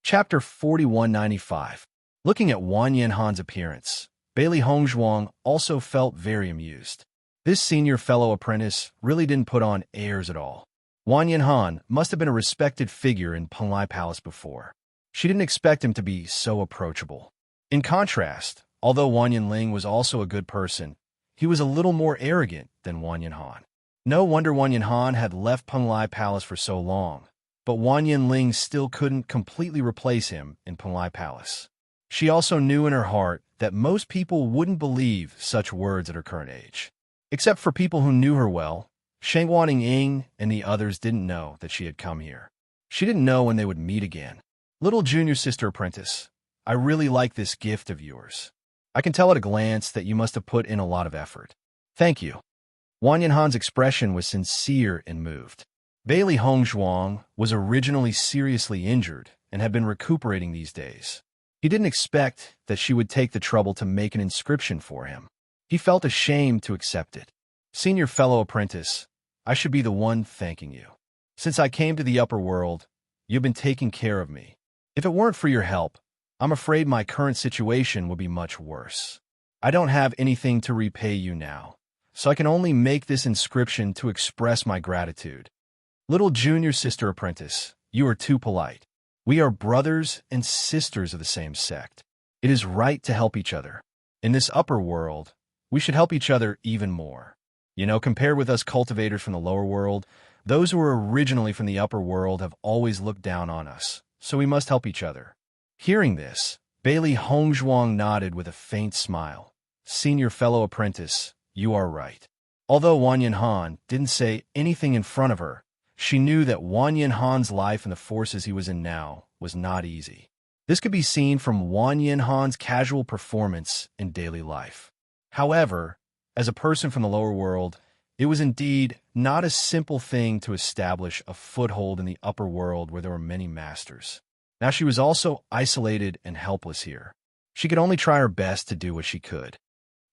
Chapter 4195. Looking at Wang Yanhan's appearance, Bailey Hongzhuang also felt very amused. This senior fellow apprentice really didn't put on airs at all. Wang Yanhan must have been a respected figure in Penglai Palace before. She didn't expect him to be so approachable. In contrast, although Wang Yanling was also a good person, he was a little more arrogant than Wang Yanhan. No wonder Wang Yanhan had left Penglai Palace for so long, but Wang Yanling still couldn't completely replace him in Penglai Palace. She also knew in her heart that most people wouldn't believe such words at her current age. Except for people who knew her well, Sheng Ying and the others didn't know that she had come here. She didn't know when they would meet again. Little junior sister apprentice, I really like this gift of yours. I can tell at a glance that you must have put in a lot of effort. Thank you. Wang Yanhan's expression was sincere and moved. Bailey Hongzhuang was originally seriously injured and had been recuperating these days. He didn't expect that she would take the trouble to make an inscription for him. He felt ashamed to accept it. Senior fellow apprentice, I should be the one thanking you. Since I came to the upper world, you've been taking care of me. If it weren't for your help, I'm afraid my current situation would be much worse. I don't have anything to repay you now, so I can only make this inscription to express my gratitude. Little junior sister apprentice, you are too polite. We are brothers and sisters of the same sect. It is right to help each other. In this upper world, we should help each other even more. Compared with us cultivators from the lower world, those who were originally from the upper world have always looked down on us, so we must help each other. Hearing this, Bailey Hongzhuang nodded with a faint smile. Senior fellow apprentice, you are right. Although Wang Yanhan didn't say anything in front of her, she knew that Wang Yanhan's life and the forces he was in now was not easy. This could be seen from Wang Yanhan's casual performance in daily life. However, as a person from the lower world, it was indeed not a simple thing to establish a foothold in the upper world where there were many masters. Now she was also isolated and helpless here. She could only try her best to do what she could.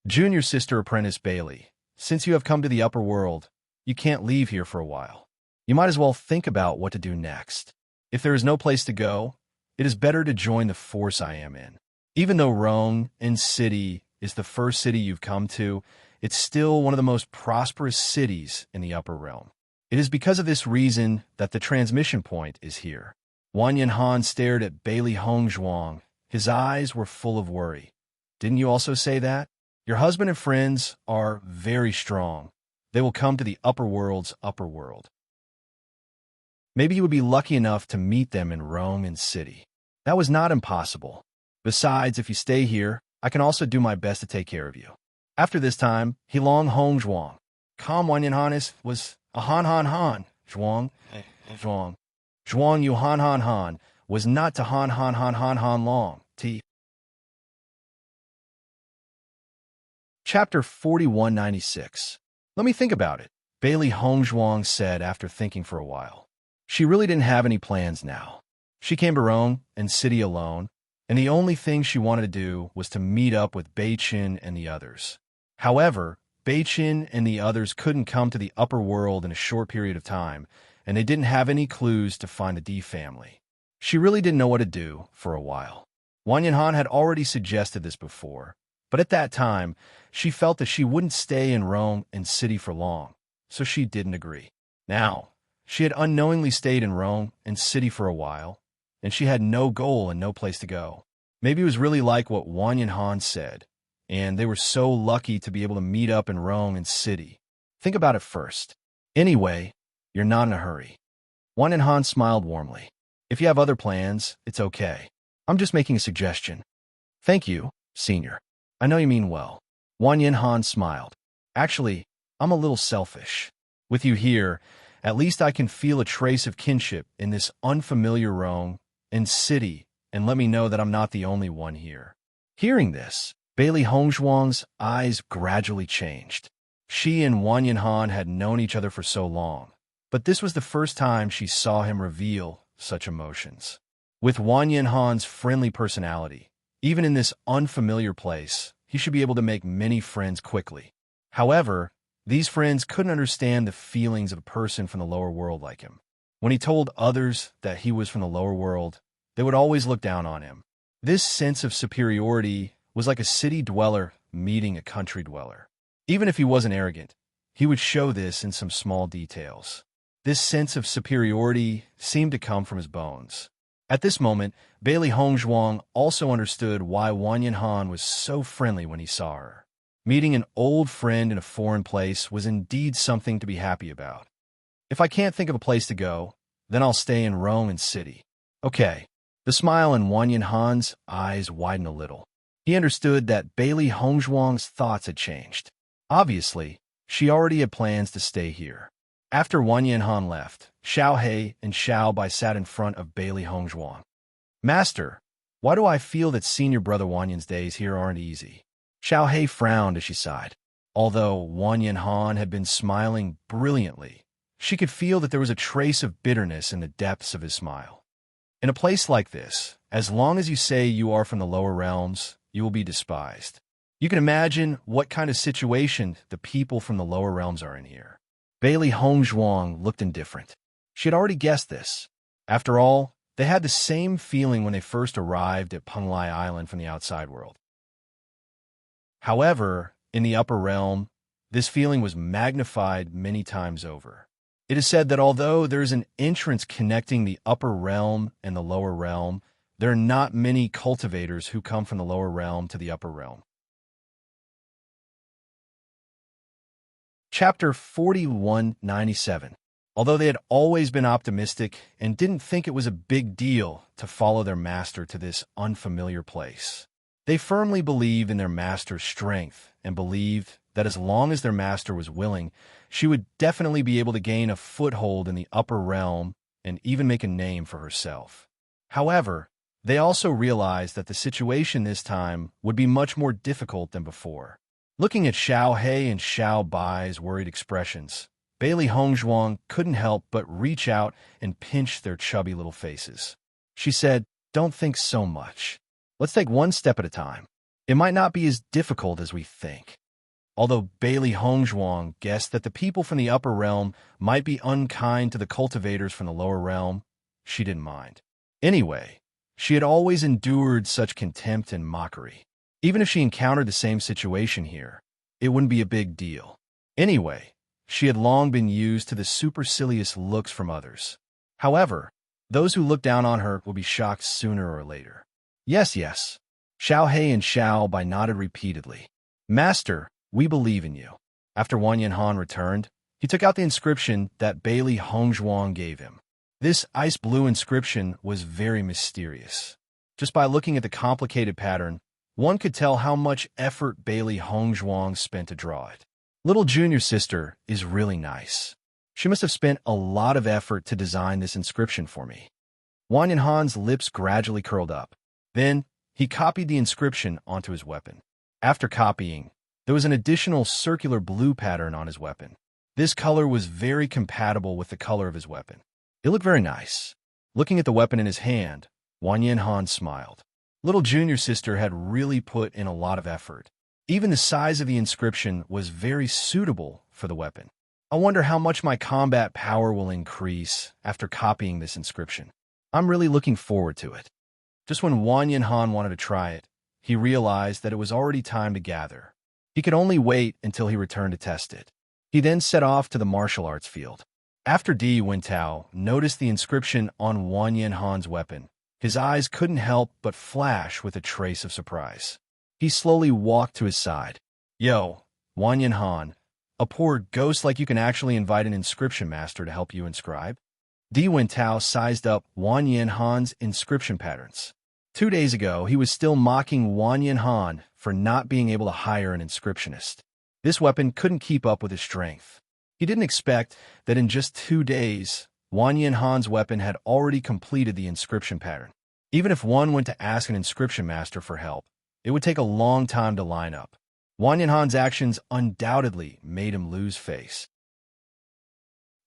Junior sister apprentice Bailey, since you have come to the upper world, you can't leave here for a while. You might as well think about what to do next. If there is no place to go, it is better to join the force I am in. Even though Rome City is the first city you've come to, it's still one of the most prosperous cities in the upper realm. It is because of this reason that the transmission point is here. Wang Yanhan stared at Bailey Hongzhuang. His eyes were full of worry. Didn't you also say that? Your husband and friends are very strong. They will come to the upper world's upper world. Maybe you would be lucky enough to meet them in Rome City. That was not impossible. Besides, if you stay here, I can also do my best to take care of you. After this time, Hilong Hongzhuang. Wang Yanhan was a han, Zhuang, Zhuang. Zhuang yu han, was not to han long, t. Chapter 4196. Let me think about it, Bailey Hongzhuang said after thinking for a while. She really didn't have any plans now. She came to Rome City alone, and the only thing she wanted to do was to meet up with Bewitching and the others. However, Bewitching and the others couldn't come to the upper world in a short period of time, and they didn't have any clues to find the D family. She really didn't know what to do for a while. Wang Yanhan had already suggested this before, but at that time, she felt that she wouldn't stay in Rome City for long, so she didn't agree. Now, she had unknowingly stayed in Rome City for a while, and she had no goal and no place to go. Maybe it was really like what Wang Yanhan said, and they were so lucky to be able to meet up in Rome City. Think about it first. Anyway, you're not in a hurry. Wang Yanhan smiled warmly. If you have other plans, it's okay. I'm just making a suggestion. Thank you, senior. I know you mean well. Wang Yanhan smiled. Actually, I'm a little selfish. With you here, at least I can feel a trace of kinship in this unfamiliar Rome City, and let me know that I'm not the only one here. Hearing this, Bailey Hongzhuang's eyes gradually changed. She and Wang Yanhan had known each other for so long, but this was the first time she saw him reveal such emotions. With Wang Yanhan's friendly personality, even in this unfamiliar place, he should be able to make many friends quickly. However, these friends couldn't understand the feelings of a person from the lower world like him. When he told others that he was from the lower world, they would always look down on him. This sense of superiority was like a city dweller meeting a country dweller. Even if he wasn't arrogant, he would show this in some small details. This sense of superiority seemed to come from his bones. At this moment, Bailey Hongzhuang also understood why Wang Yanhan was so friendly when he saw her. Meeting an old friend in a foreign place was indeed something to be happy about. If I can't think of a place to go, then I'll stay in Rome City. Okay. The smile in Wang Yanhan's eyes widened a little. He understood that Bailey Hongzhuang's thoughts had changed. Obviously, she already had plans to stay here. After Wang Yanhan left, Xiao He and Xiao Bai sat in front of Bailey Hongzhuang. Master, why do I feel that senior brother Wang Yan's days here aren't easy? Xiao He frowned as she sighed. Although Wang Yanhan had been smiling brilliantly, she could feel that there was a trace of bitterness in the depths of his smile. In a place like this, as long as you say you are from the lower realms, you will be despised. You can imagine what kind of situation the people from the lower realms are in here. Bailey Hongzhuang looked indifferent. She had already guessed this. After all, they had the same feeling when they first arrived at Penglai Island from the outside world. However, in the upper realm, this feeling was magnified many times over. It is said that although there is an entrance connecting the upper realm and the lower realm, there are not many cultivators who come from the lower realm to the upper realm. Chapter 4197. Although they had always been optimistic and didn't think it was a big deal to follow their master to this unfamiliar place, they firmly believed in their master's strength and believed that as long as their master was willing, she would definitely be able to gain a foothold in the upper realm and even make a name for herself. However, they also realized that the situation this time would be much more difficult than before. Looking at Xiao He and Xiao Bai's worried expressions, Bailey Hongzhuang couldn't help but reach out and pinch their chubby little faces. She said, "Don't think so much. Let's take one step at a time. It might not be as difficult as we think." Although Bailey Hongzhuang guessed that the people from the upper realm might be unkind to the cultivators from the lower realm, she didn't mind. Anyway, she had always endured such contempt and mockery. Even if she encountered the same situation here, it wouldn't be a big deal. Anyway, she had long been used to the supercilious looks from others. However, those who looked down on her would be shocked sooner or later. Yes, yes. Xiao He and Xiao Bai nodded repeatedly. Master, we believe in you. After Wang Yanhan returned, he took out the inscription that Bailey Hongzhuang gave him. This ice blue inscription was very mysterious. Just by looking at the complicated pattern, one could tell how much effort Bailey Hongzhuang spent to draw it. Little junior sister is really nice. She must have spent a lot of effort to design this inscription for me. Wang Yanhan's lips gradually curled up. Then, he copied the inscription onto his weapon. After copying, there was an additional circular blue pattern on his weapon. This color was very compatible with the color of his weapon. It looked very nice. Looking at the weapon in his hand, Wang Yanhan smiled. Little junior sister had really put in a lot of effort. Even the size of the inscription was very suitable for the weapon. I wonder how much my combat power will increase after copying this inscription. I'm really looking forward to it. Just when Wang Yanhan wanted to try it, he realized that it was already time to gather. He could only wait until he returned to test it. He then set off to the martial arts field. After Di Wentao noticed the inscription on Wang Yanhan's weapon, his eyes couldn't help but flash with a trace of surprise. He slowly walked to his side. Yo, Wang Yanhan, a poor ghost like you can actually invite an inscription master to help you inscribe? Di Wentao sized up Wang Yanhan's inscription patterns. 2 days ago, he was still mocking Wang Yanhan for not being able to hire an inscriptionist. This weapon couldn't keep up with his strength. He didn't expect that in just 2 days, Wang Yanhan's weapon had already completed the inscription pattern. Even if one went to ask an inscription master for help, it would take a long time to line up. Wang Yanhan's actions undoubtedly made him lose face.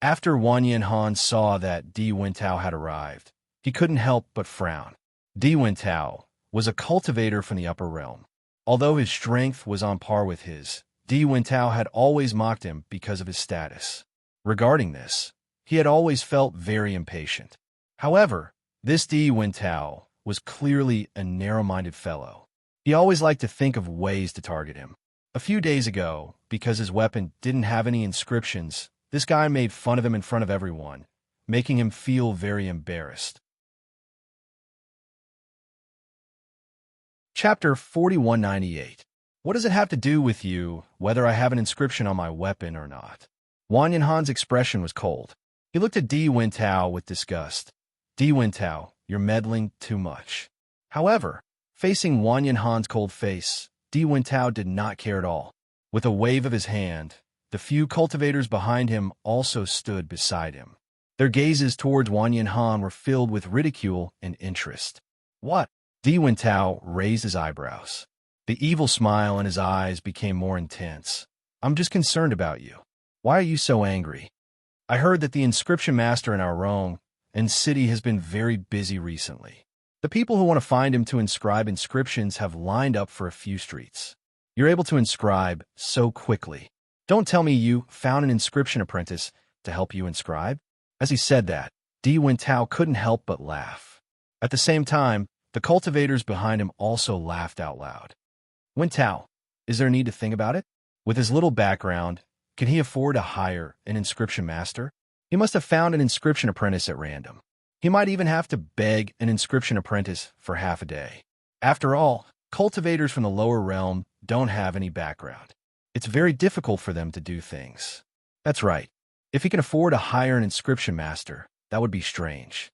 After Wang Yanhan saw that Di Wentao had arrived, he couldn't help but frown. Di Wentao was a cultivator from the upper realm. Although his strength was on par with his, Di Wentao had always mocked him because of his status. Regarding this, he had always felt very impatient. However, This Di Wintao was clearly a narrow-minded fellow. He always liked to think of ways to target him. A few days ago, because his weapon didn't have any inscriptions, this guy made fun of him in front of everyone, making him feel very embarrassed. Chapter 4198. What does it have to do with you, whether I have an inscription on my weapon or not? Wang Yanhan's expression was cold. He looked at Di Wintao with disgust. Di Wintao, you're meddling too much. However, facing Wang Yanhan's cold face, Di Wintao did not care at all. With a wave of his hand, the few cultivators behind him also stood beside him. Their gazes towards Wang Yanhan were filled with ridicule and interest. What? Di Wintao raised his eyebrows. The evil smile in his eyes became more intense. I'm just concerned about you. Why are you so angry? I heard that the inscription master in our realm and city has been very busy recently. The people who want to find him to inscribe inscriptions have lined up for a few streets. You're able to inscribe so quickly. Don't tell me you found an inscription apprentice to help you inscribe? As he said that, Di Wintao couldn't help but laugh. At the same time, the cultivators behind him also laughed out loud. Wintao, is there a need to think about it? With his little background, can he afford to hire an inscription master? He must have found an inscription apprentice at random. He might even have to beg an inscription apprentice for half a day. After all, cultivators from the lower realm don't have any background. It's very difficult for them to do things. That's right. If he can afford to hire an inscription master, that would be strange.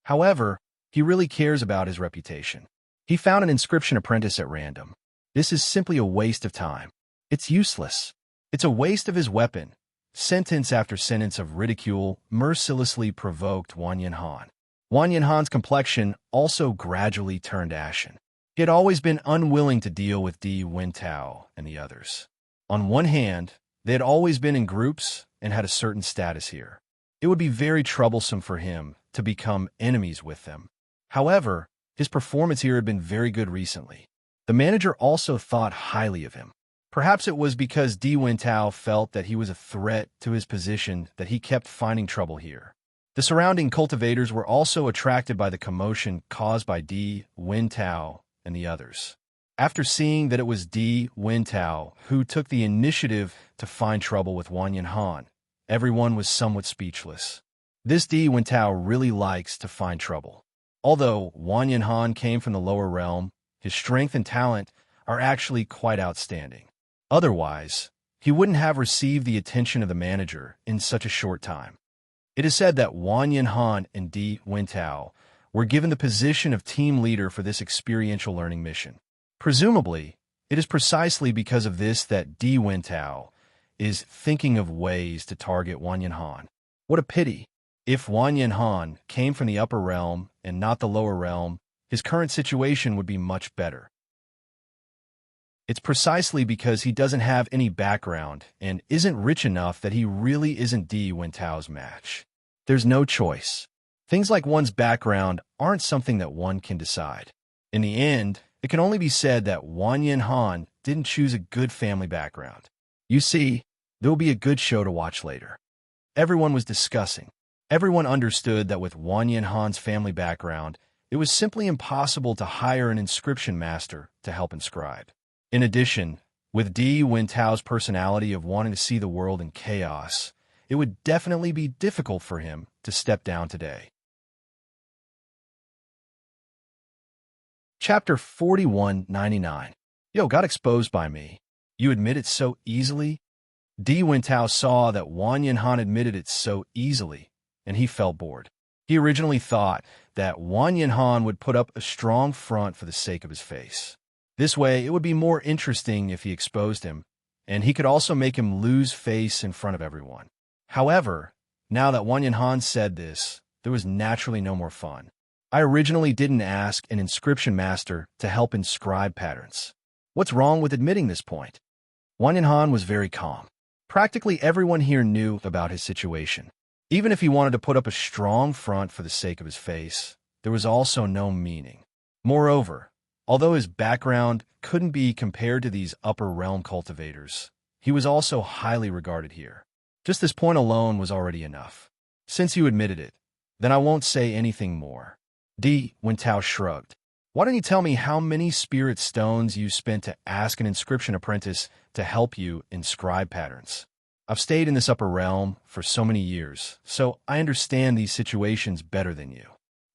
However, he really cares about his reputation. He found an inscription apprentice at random. This is simply a waste of time. It's useless. It's a waste of his weapon. Sentence after sentence of ridicule mercilessly provoked Wang Yanhan. Wang Yanhan's complexion also gradually turned ashen. He had always been unwilling to deal with Di Wintao and the others. On one hand, they had always been in groups and had a certain status here. It would be very troublesome for him to become enemies with them. However, his performance here had been very good recently. The manager also thought highly of him. Perhaps it was because Di Wintao felt that he was a threat to his position that he kept finding trouble here. The surrounding cultivators were also attracted by the commotion caused by Di Wintao and the others. After seeing that it was Di Wintao who took the initiative to find trouble with Wang Yanhan, everyone was somewhat speechless. This Di Wintao really likes to find trouble. Although Wang Yanhan came from the lower realm, his strength and talent are actually quite outstanding. Otherwise, he wouldn't have received the attention of the manager in such a short time. It is said that Wang Yanhan and Di Wintao were given the position of team leader for this experiential learning mission. Presumably, it is precisely because of this that Di Wintao is thinking of ways to target Wang Yanhan. What a pity! If Wang Yanhan came from the upper realm and not the lower realm, his current situation would be much better. It's precisely because he doesn't have any background and isn't rich enough that he really isn't Di Wintao's match. There's no choice. Things like one's background aren't something that one can decide. In the end, it can only be said that Wang Yanhan didn't choose a good family background. You see, there will be a good show to watch later. Everyone was discussing. Everyone understood that with Wang Yanhan's family background, it was simply impossible to hire an inscription master to help inscribe. In addition, with Di Wintao's personality of wanting to see the world in chaos, it would definitely be difficult for him to step down today. Chapter 4199. Yo, got exposed by me. You admit it so easily? Di Wintao saw that Wang Yanhan admitted it so easily, and he felt bored. He originally thought that Wang Yanhan would put up a strong front for the sake of his face. This way, it would be more interesting if he exposed him, and he could also make him lose face in front of everyone. However, now that Wang Yanhan said this, there was naturally no more fun. I originally didn't ask an inscription master to help inscribe patterns. What's wrong with admitting this point? Wang Yanhan was very calm. Practically everyone here knew about his situation. Even if he wanted to put up a strong front for the sake of his face, there was also no meaning. Moreover, although his background couldn't be compared to these upper realm cultivators, he was also highly regarded here. Just this point alone was already enough. Since you admitted it, then I won't say anything more. Di Wintao shrugged. Why don't you tell me how many spirit stones you spent to ask an inscription apprentice to help you inscribe patterns? I've stayed in this upper realm for so many years, so I understand these situations better than you.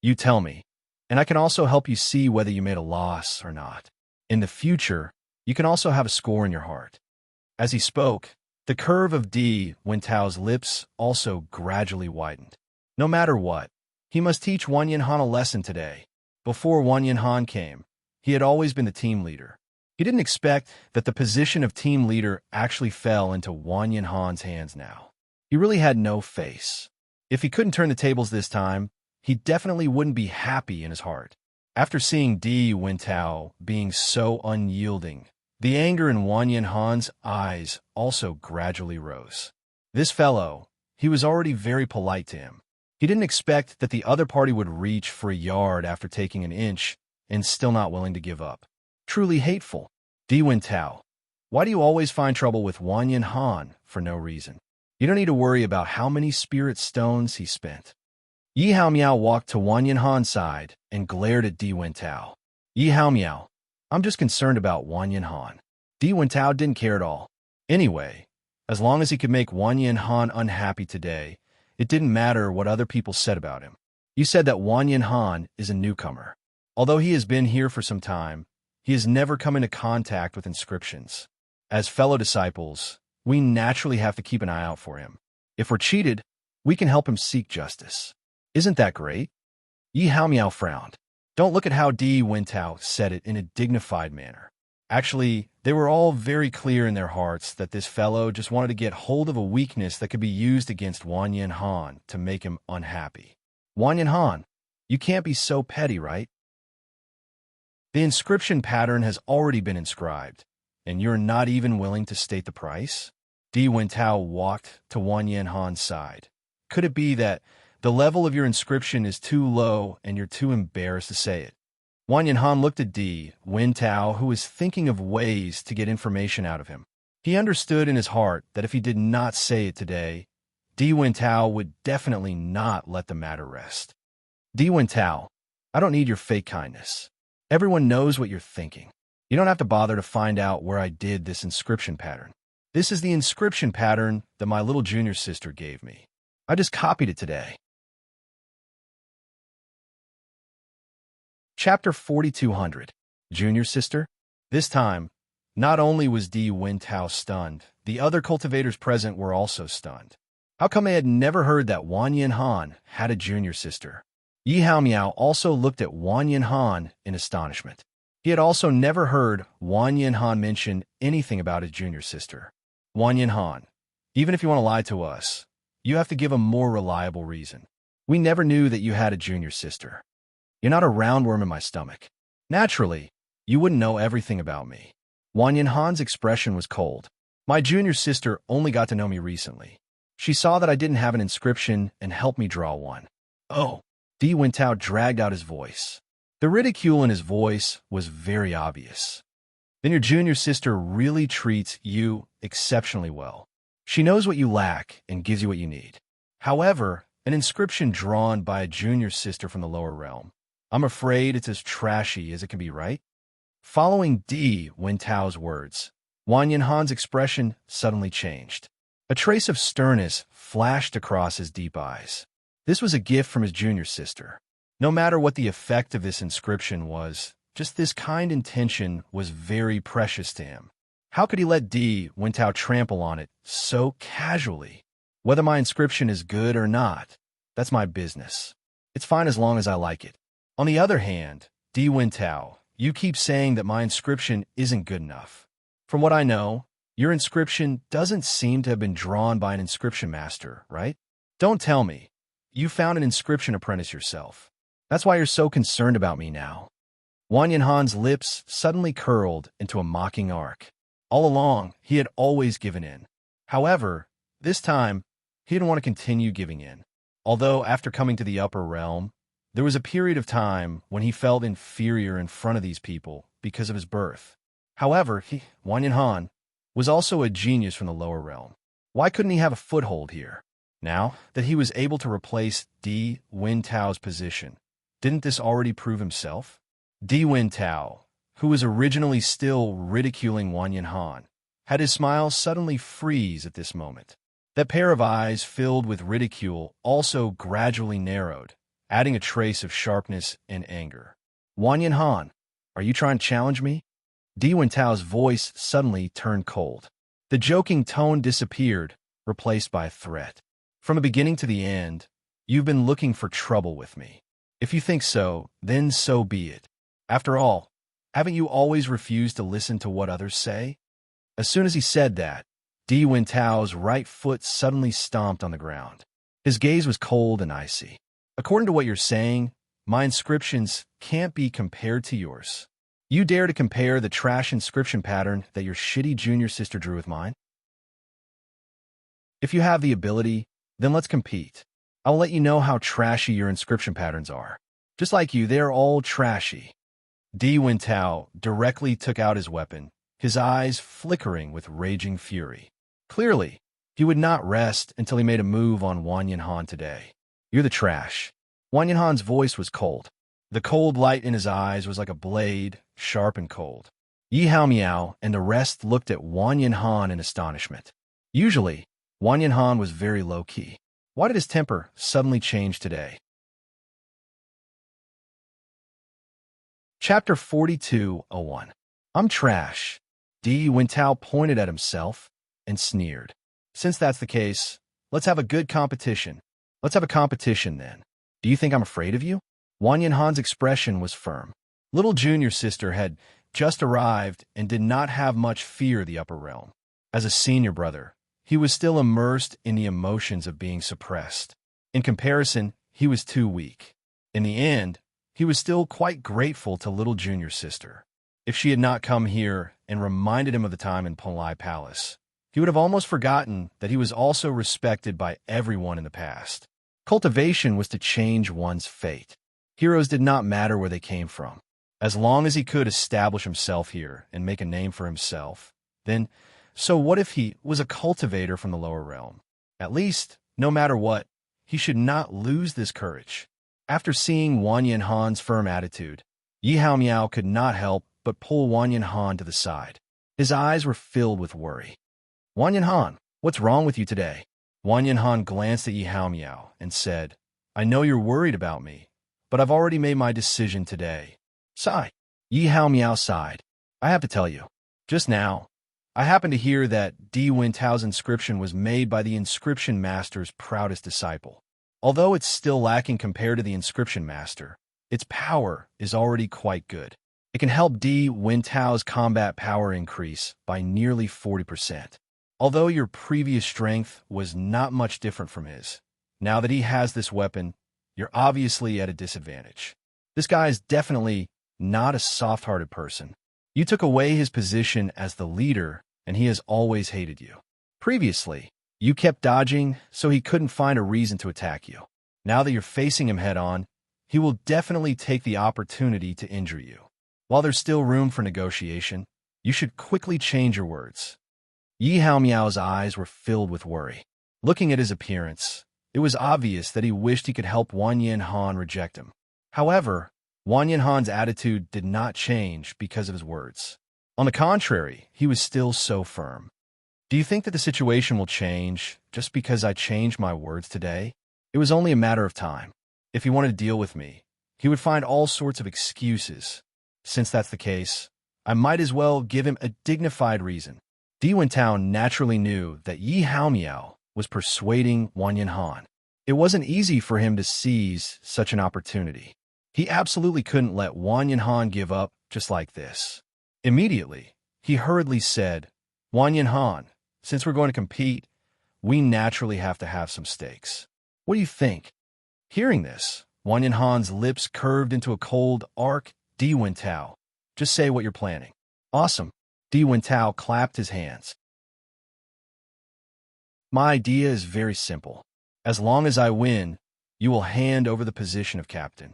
You tell me, and I can also help you see whether you made a loss or not. In the future, you can also have a score in your heart. As he spoke, the curve of Di Wintao's lips also gradually widened. No matter what, he must teach Wang Yinhan a lesson today. Before Wang Yinhan came, he had always been the team leader. He didn't expect that the position of team leader actually fell into Wang Yinhan's hands now. He really had no face. If he couldn't turn the tables this time, he definitely wouldn't be happy in his heart. After seeing Di Wintao being so unyielding, the anger in Wang Yinhan's eyes also gradually rose. This fellow, he was already very polite to him. He didn't expect that the other party would reach for a yard after taking an inch and still not willing to give up. Truly hateful. Di Wintao, why do you always find trouble with Wang Yinhan for no reason? You don't need to worry about how many spirit stones he spent. Yi Hao Miao walked to Wang Yinhan's side and glared at Di Wintao. Yi Hao Miao, I'm just concerned about Wang Yinhan. Di Wintao didn't care at all. Anyway, as long as he could make Wang Yinhan unhappy today, it didn't matter what other people said about him. You said that Wang Yinhan is a newcomer. Although he has been here for some time, he has never come into contact with inscriptions. As fellow disciples, we naturally have to keep an eye out for him. If we're cheated, we can help him seek justice. Isn't that great? Yi Hao Miao frowned. Don't look at how Di Wintao said it in a dignified manner. Actually, they were all very clear in their hearts that this fellow just wanted to get hold of a weakness that could be used against Wang Yinhan to make him unhappy. Wang Yinhan, you can't be so petty, right? The inscription pattern has already been inscribed, and you're not even willing to state the price? Di Wintao walked to Wang Yinhan's side. Could it be that the level of your inscription is too low and you're too embarrassed to say it? Wang Yinhan looked at Di Wintao, who was thinking of ways to get information out of him. He understood in his heart that if he did not say it today, Di Wintao would definitely not let the matter rest. Di Wintao, I don't need your fake kindness. Everyone knows what you're thinking. You don't have to bother to find out where I did this inscription pattern. This is the inscription pattern that my little junior sister gave me. I just copied it today. Chapter 4200. Junior Sister? This time, not only was Di Wintao stunned, the other cultivators present were also stunned. How come they had never heard that Wang Yinhan had a junior sister? Yi Hao Miao also looked at Wang Yinhan in astonishment. He had also never heard Wang Yinhan mention anything about his junior sister. Wang Yinhan, even if you want to lie to us, you have to give a more reliable reason. We never knew that you had a junior sister. You're not a roundworm in my stomach. Naturally, you wouldn't know everything about me. Wang Yinhan's expression was cold. My junior sister only got to know me recently. She saw that I didn't have an inscription and helped me draw one. Oh. Di Wintao dragged out his voice. The ridicule in his voice was very obvious. Then your junior sister really treats you exceptionally well. She knows what you lack and gives you what you need. However, an inscription drawn by a junior sister from the lower realm, I'm afraid it's as trashy as it can be, right? Following Di Wintao's words, Wang Yinhan's expression suddenly changed. A trace of sternness flashed across his deep eyes. This was a gift from his junior sister. No matter what the effect of this inscription was, just this kind intention was very precious to him. How could he let Di Wintao trample on it so casually? Whether my inscription is good or not, that's my business. It's fine as long as I like it. On the other hand, Di Wintao, you keep saying that my inscription isn't good enough. From what I know, your inscription doesn't seem to have been drawn by an inscription master, right? Don't tell me. You found an inscription apprentice yourself. That's why you're so concerned about me now. Wang Yinhan's lips suddenly curled into a mocking arc. All along, he had always given in. However, this time, he didn't want to continue giving in. Although after coming to the upper realm, there was a period of time when he felt inferior in front of these people because of his birth. However, Wang Yinhan, was also a genius from the lower realm. Why couldn't he have a foothold here? Now that he was able to replace Di Wintao's position, Didn't this already prove himself? Di Wen Tao, who was originally still ridiculing Wang Yanhan, had his smile suddenly freeze at this moment. That pair of eyes filled with ridicule also gradually narrowed, adding a trace of sharpness and anger. Wang Yanhan, are you trying to challenge me? Di Wen Tao's voice suddenly turned cold. The joking tone disappeared, replaced by a threat. From the beginning to the end, you've been looking for trouble with me. If you think so, then so be it. After all, haven't you always refused to listen to what others say? As soon as he said that, Di Wen Tao's right foot suddenly stomped on the ground. His gaze was cold and icy. According to what you're saying, my inscriptions can't be compared to yours. You dare to compare the trash inscription pattern that your shitty junior sister drew with mine? If you have the ability, then let's compete. I'll let you know how trashy your inscription patterns are. Just like you, they're all trashy. Di Wen Tao directly took out his weapon, his eyes flickering with raging fury. Clearly, he would not rest until he made a move on Wang Yanhan today. You're the trash. Wang Yanhan's voice was cold. The cold light in his eyes was like a blade, sharp and cold. Yi Hao Miao and the rest looked at Wang Yanhan in astonishment. Usually, Wang Yanhan was very low-key. Why did his temper suddenly change today? Chapter 42:01. I'm trash. Di Wen Tao pointed at himself and sneered. Since that's the case, let's have a good competition. Let's have a competition then. Do you think I'm afraid of you? Wang Yanhan's expression was firm. Little junior sister had just arrived and did not have much fear of the upper realm. As a senior brother, he was still immersed in the emotions of being suppressed. In comparison, he was too weak. In the end, he was still quite grateful to little junior sister. If she had not come here and reminded him of the time in Polai Palace, he would have almost forgotten that he was also respected by everyone in the past. Cultivation was to change one's fate. Heroes did not matter where they came from. As long as he could establish himself here and make a name for himself, then, so what if he was a cultivator from the lower realm? At least, no matter what, he should not lose this courage. After seeing Wang Yanhan's firm attitude, Yi Hao Miao could not help but pull Wang Yanhan to the side. His eyes were filled with worry. Wang Yanhan, what's wrong with you today? Wang Yanhan glanced at Yi Hao Miao and said, I know you're worried about me, but I've already made my decision today. Sigh. Yi Hao Miao sighed. I have to tell you, just now, I happened to hear that Di Wen Tao's inscription was made by the inscription master's proudest disciple. Although it's still lacking compared to the inscription master, its power is already quite good. It can help Di Wen Tao's combat power increase by nearly 40%. Although your previous strength was not much different from his, now that he has this weapon, you're obviously at a disadvantage. This guy is definitely not a soft-hearted person. You took away his position as the leader, and he has always hated you. Previously, you kept dodging, so he couldn't find a reason to attack you. Now that you're facing him head-on, he will definitely take the opportunity to injure you. While there's still room for negotiation, you should quickly change your words. Yi Hao Miao's eyes were filled with worry. Looking at his appearance, it was obvious that he wished he could help Wang Yanhan reject him. However, Wang Yanhan's attitude did not change because of his words. On the contrary, he was still so firm. Do you think that the situation will change just because I changed my words today? It was only a matter of time. If he wanted to deal with me, he would find all sorts of excuses. Since that's the case, I might as well give him a dignified reason. Di Wen Tao naturally knew that Yi Hao Miao was persuading Wang Yanhan. It wasn't easy for him to seize such an opportunity. He absolutely couldn't let Wang Yanhan give up just like this. Immediately, he hurriedly said, Wang Yanhan, since we're going to compete, we naturally have to have some stakes. What do you think? Hearing this, Wang Yanhan's lips curved into a cold arc. Di Wen Tao, just say what you're planning. Awesome. Di Wen Tao clapped his hands. My idea is very simple. As long as I win, you will hand over the position of captain.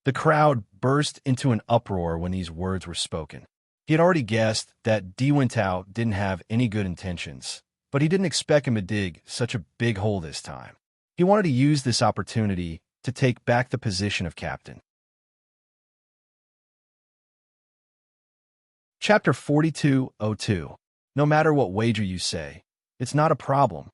The crowd burst into an uproar when these words were spoken. He had already guessed that Di Wen Tao didn't have any good intentions, but he didn't expect him to dig such a big hole this time. He wanted to use this opportunity to take back the position of captain. Chapter 4202. No matter what wager you say, it's not a problem.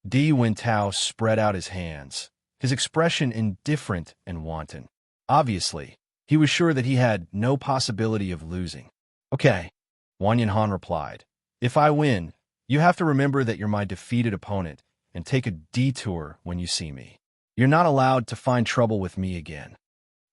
Di Wintao spread out his hands, his expression indifferent and wanton. Obviously, he was sure that he had no possibility of losing. Okay, Wang Yanhan replied. If I win, you have to remember that you're my defeated opponent and take a detour when you see me. You're not allowed to find trouble with me again.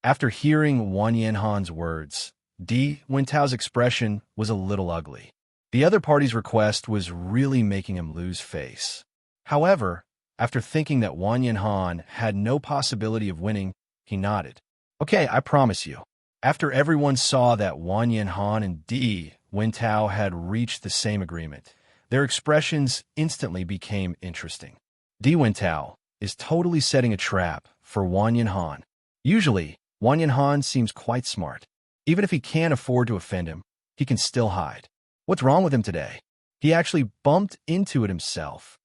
After hearing Wang Yanhan's words, Di Wintao's expression was a little ugly. The other party's request was really making him lose face. However, after thinking that Wang Yanhan had no possibility of winning, he nodded. Okay, I promise you. After everyone saw that Wang Yanhan and Di Wintao had reached the same agreement, their expressions instantly became interesting. Di Wintao is totally setting a trap for Wang Yanhan. Usually, Wang Yanhan seems quite smart. Even if he can't afford to offend him, he can still hide. What's wrong with him today? He actually bumped into it himself.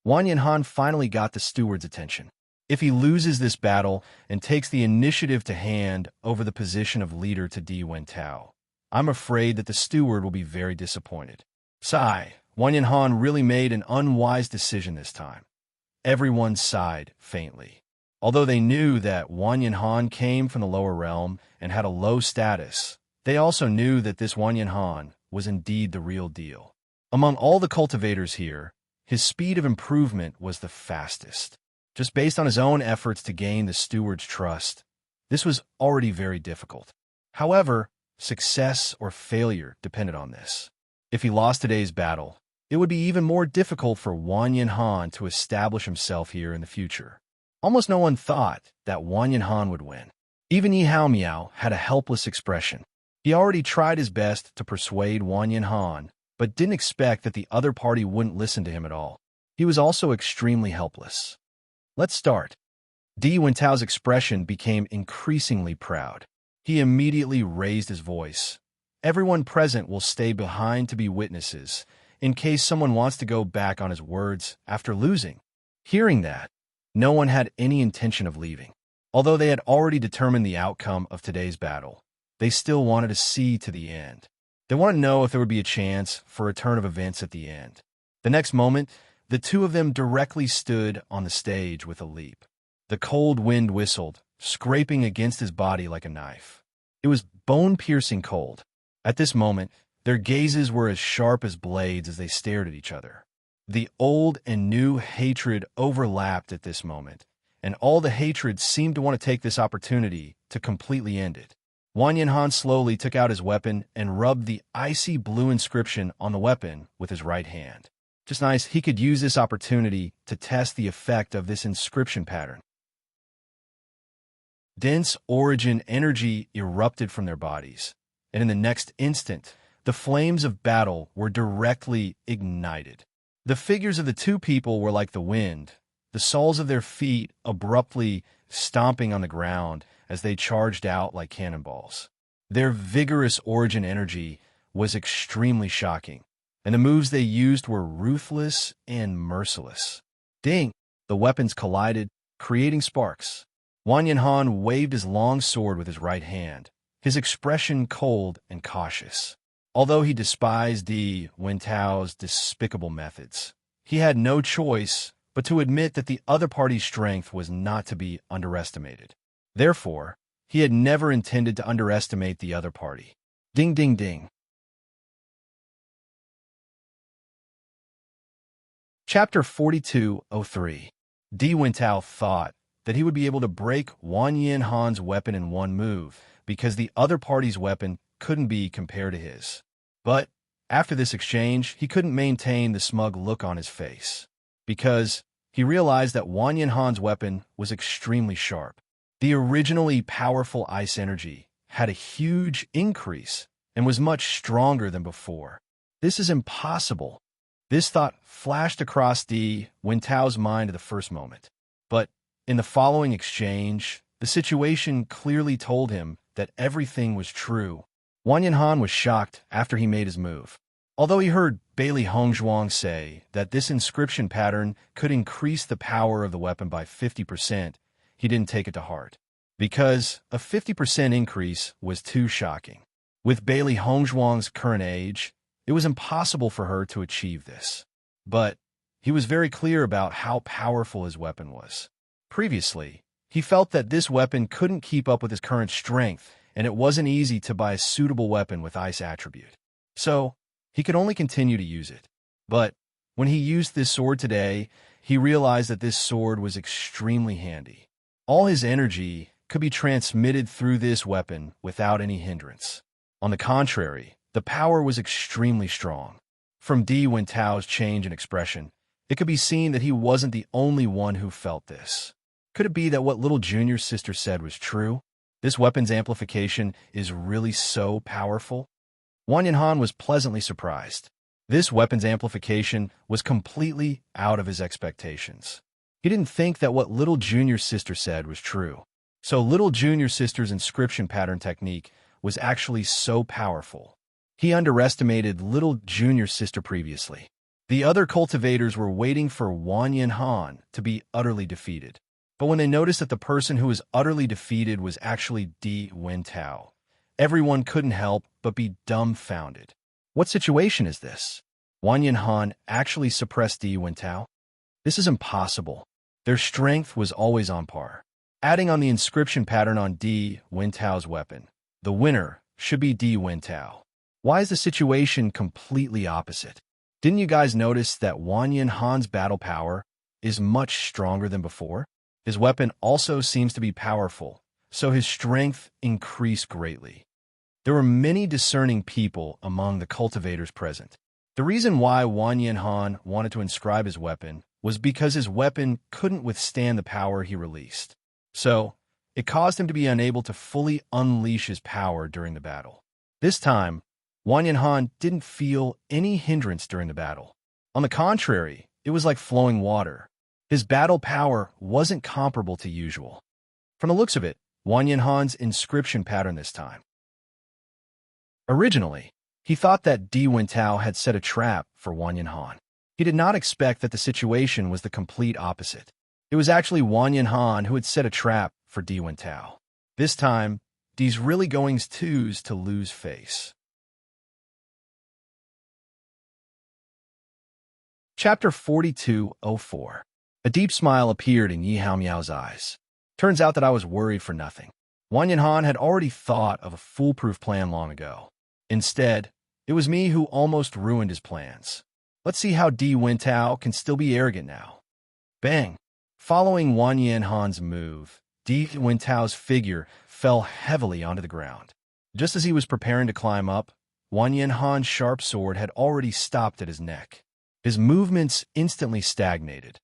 Wang Yanhan finally got the steward's attention. If he loses this battle and takes the initiative to hand over the position of leader to Di Wintao, I'm afraid that the steward will be very disappointed. Sigh, Wang Yanhan really made an unwise decision this time. Everyone sighed faintly. Although they knew that Wang Yanhan came from the lower realm and had a low status, they also knew that this Wang Yanhan was indeed the real deal. Among all the cultivators here, his speed of improvement was the fastest. Just based on his own efforts to gain the steward's trust, this was already very difficult. However, success or failure depended on this. If he lost today's battle, it would be even more difficult for Wang Yanhan to establish himself here in the future. Almost no one thought that Wang Yanhan would win. Even Yi Hao Miao had a helpless expression. He already tried his best to persuade Wang Yanhan, but didn't expect that the other party wouldn't listen to him at all. He was also extremely helpless. Let's start. Di Wintao's expression became increasingly proud. He immediately raised his voice. Everyone present will stay behind to be witnesses, in case someone wants to go back on his words after losing. Hearing that, no one had any intention of leaving. Although they had already determined the outcome of today's battle, they still wanted to see to the end. They wanted to know if there would be a chance for a turn of events at the end. The next moment, the two of them directly stood on the stage with a leap. The cold wind whistled, scraping against his body like a knife. It was bone-piercing cold. At this moment, their gazes were as sharp as blades as they stared at each other. The old and new hatred overlapped at this moment, and all the hatred seemed to want to take this opportunity to completely end it. Wang Yanhan slowly took out his weapon and rubbed the icy blue inscription on the weapon with his right hand. Just nice, he could use this opportunity to test the effect of this inscription pattern. Dense origin energy erupted from their bodies, and in the next instant, the flames of battle were directly ignited. The figures of the two people were like the wind, the soles of their feet abruptly stomping on the ground as they charged out like cannonballs. Their vigorous origin energy was extremely shocking, and the moves they used were ruthless and merciless. Ding! The weapons collided, creating sparks. Wang Yanhan waved his long sword with his right hand, his expression cold and cautious. Although he despised Di Wintao's despicable methods, he had no choice but to admit that the other party's strength was not to be underestimated. Therefore, he had never intended to underestimate the other party. Ding, ding, ding. Chapter 4203. Di Wintao thought that he would be able to break Wang Yanhan's weapon in one move because the other party's weapon couldn't be compared to his. But after this exchange, he couldn't maintain the smug look on his face, because he realized that Wang Yanhan's weapon was extremely sharp. The originally powerful ice energy had a huge increase and was much stronger than before. This is impossible. This thought flashed across Di Wintao's mind at the first moment. But in the following exchange, the situation clearly told him that everything was true. Wang Yanhan was shocked after he made his move. Although he heard Bailey Hongzhuang say that this inscription pattern could increase the power of the weapon by 50%, he didn't take it to heart, because a 50% increase was too shocking. With Bailey Hongzhuang's current age, it was impossible for her to achieve this. But he was very clear about how powerful his weapon was. Previously, he felt that this weapon couldn't keep up with his current strength, and it wasn't easy to buy a suitable weapon with ice attribute. So, he could only continue to use it. But when he used this sword today, he realized that this sword was extremely handy. All his energy could be transmitted through this weapon without any hindrance. On the contrary, the power was extremely strong. From Di Wentao's change in expression, it could be seen that he wasn't the only one who felt this. Could it be that what little Junior's sister said was true? This weapon's amplification is really so powerful? Wang Yanhan was pleasantly surprised. This weapon's amplification was completely out of his expectations. He didn't think that what little Junior's sister said was true. So little Junior's sister's inscription pattern technique was actually so powerful. He underestimated little Junior's sister previously. The other cultivators were waiting for Wang Yanhan to be utterly defeated. But when they noticed that the person who was utterly defeated was actually Di Wentao, everyone couldn't help but be dumbfounded. What situation is this? Wang Yanhan actually suppressed Di Wentao? This is impossible. Their strength was always on par. Adding on the inscription pattern on Di Wentao's weapon, the winner should be Di Wentao. Why is the situation completely opposite? Didn't you guys notice that Wang Yanhan's battle power is much stronger than before? His weapon also seems to be powerful, so his strength increased greatly. There were many discerning people among the cultivators present. The reason why Wang Yanhan wanted to inscribe his weapon was because his weapon couldn't withstand the power he released. So, it caused him to be unable to fully unleash his power during the battle. This time, Wang Yanhan didn't feel any hindrance during the battle. On the contrary, it was like flowing water. His battle power wasn't comparable to usual. From the looks of it, Wang Yanhan's inscription pattern this time. Originally, he thought that Di Wentao had set a trap for Wang Yanhan. He did not expect that the situation was the complete opposite. It was actually Wang Yanhan who had set a trap for Di Wentao. This time, Di's really going to lose face. Chapter 4204. A deep smile appeared in Yi Hao Miao's eyes. Turns out that I was worried for nothing. Wang Yanhan had already thought of a foolproof plan long ago. Instead, it was me who almost ruined his plans. Let's see how Di Wentao can still be arrogant now. Bang! Following Wang Yanhan's move, Di Wentao's figure fell heavily onto the ground. Just as he was preparing to climb up, Wang Yanhan's sharp sword had already stopped at his neck. His movements instantly stagnated.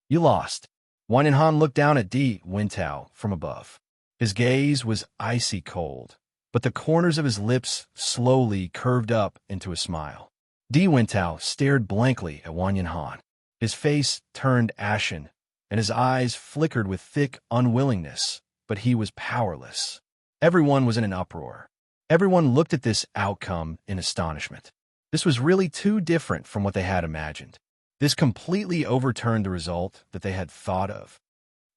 You lost. Wang Yanhan looked down at Di Wentao from above. His gaze was icy cold, but the corners of his lips slowly curved up into a smile. Di Wentao stared blankly at Wang Yanhan. His face turned ashen, and his eyes flickered with thick unwillingness, but he was powerless. Everyone was in an uproar. Everyone looked at this outcome in astonishment. This was really too different from what they had imagined. This completely overturned the result that they had thought of.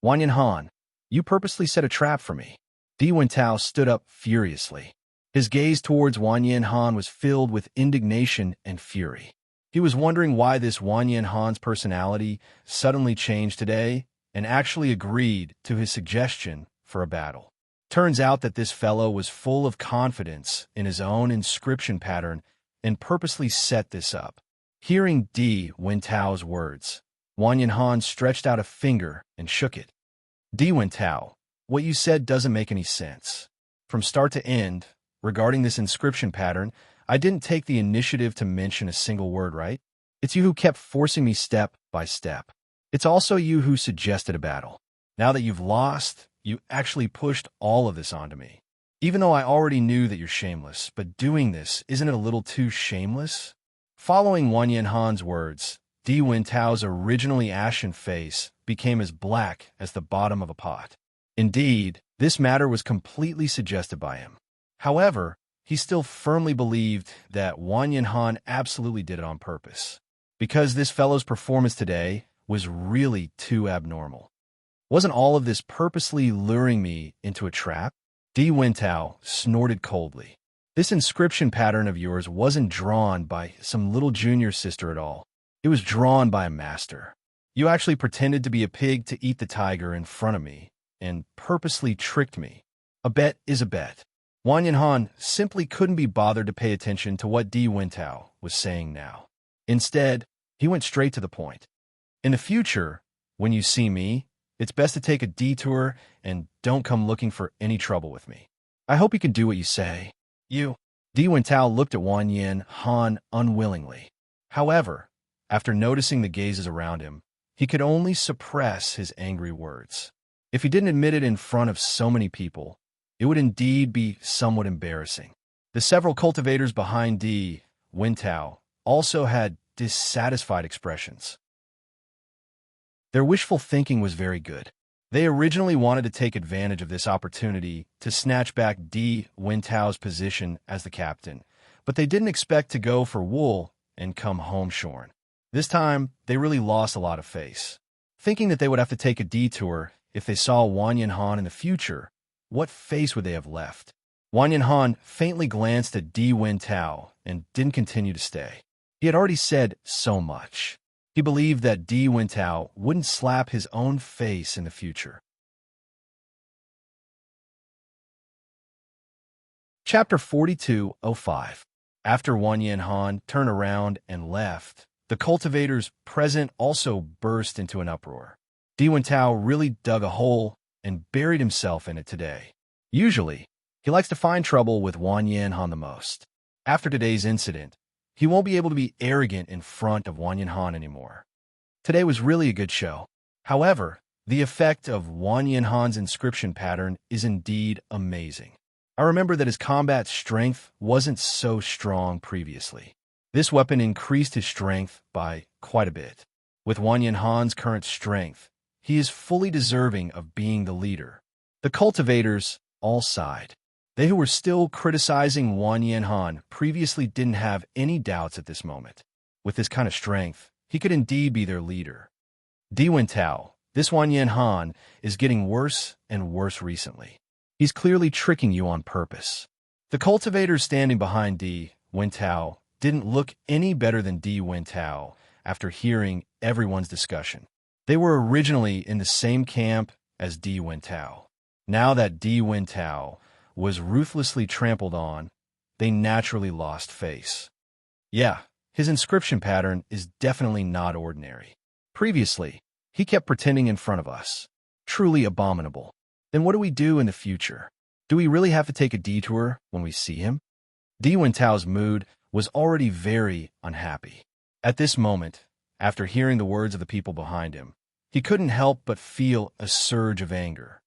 Wang Yanhan, you purposely set a trap for me. Di Wentao stood up furiously. His gaze towards Wang Yanhan was filled with indignation and fury. He was wondering why this Wang Yanhan's personality suddenly changed today and actually agreed to his suggestion for a battle. Turns out that this fellow was full of confidence in his own inscription pattern and purposely set this up. Hearing Di Wentao's words, Wang Yanhan stretched out a finger and shook it. Di Wentao, what you said doesn't make any sense. From start to end, regarding this inscription pattern, I didn't take the initiative to mention a single word, right? It's you who kept forcing me step by step. It's also you who suggested a battle. Now that you've lost, you actually pushed all of this onto me. Even though I already knew that you're shameless, but doing this, isn't it a little too shameless? Following Wang Yanhan's words, Di Wentao's originally ashen face became as black as the bottom of a pot. Indeed, this matter was completely suggested by him. However, he still firmly believed that Wang Yanhan absolutely did it on purpose, because this fellow's performance today was really too abnormal. Wasn't all of this purposely luring me into a trap? Di Wentao snorted coldly. This inscription pattern of yours wasn't drawn by some little junior sister at all. It was drawn by a master. You actually pretended to be a pig to eat the tiger in front of me, and purposely tricked me. A bet is a bet. Wang Yanhan simply couldn't be bothered to pay attention to what Di Wentao was saying now. Instead, he went straight to the point. In the future, when you see me, it's best to take a detour and don't come looking for any trouble with me. I hope you can do what you say. You. Di Wentao looked at Wang Yanhan unwillingly. However, after noticing the gazes around him, he could only suppress his angry words. If he didn't admit it in front of so many people, it would indeed be somewhat embarrassing. The several cultivators behind Di Wentao also had dissatisfied expressions. Their wishful thinking was very good. They originally wanted to take advantage of this opportunity to snatch back Di Wentao's position as the captain, but they didn't expect to go for wool and come home shorn. This time, they really lost a lot of face. Thinking that they would have to take a detour if they saw Wang Yanhan in the future, what face would they have left? Wang Yanhan faintly glanced at Di Wentao and didn't continue to stay. He had already said so much. He believed that Di Wentao wouldn't slap his own face in the future. Chapter 42:05. After Wang Yanhan turned around and left, the cultivators present also burst into an uproar. Di Wentao really dug a hole and buried himself in it today. Usually, he likes to find trouble with Wang Yanhan the most. After today's incident, he won't be able to be arrogant in front of Wang Yanhan anymore. Today was really a good show. However, the effect of Wang Yanhan's inscription pattern is indeed amazing. I remember that his combat strength wasn't so strong previously. This weapon increased his strength by quite a bit. With Wang Yanhan's current strength, he is fully deserving of being the leader. The cultivators all sighed. They who were still criticizing Wang Yanhan previously didn't have any doubts at this moment. With this kind of strength, he could indeed be their leader. Di Wentao, this Wang Yanhan is getting worse and worse recently. He's clearly tricking you on purpose. The cultivators standing behind Di Wentao didn't look any better than Di Wentao after hearing everyone's discussion. They were originally in the same camp as Di Wentao. Now that Di Wentao was ruthlessly trampled on, they naturally lost face. Yeah, his inscription pattern is definitely not ordinary. Previously, he kept pretending in front of us. Truly abominable. Then what do we do in the future? Do we really have to take a detour when we see him? Di Wentao's mood was already very unhappy. At this moment, after hearing the words of the people behind him, he couldn't help but feel a surge of anger.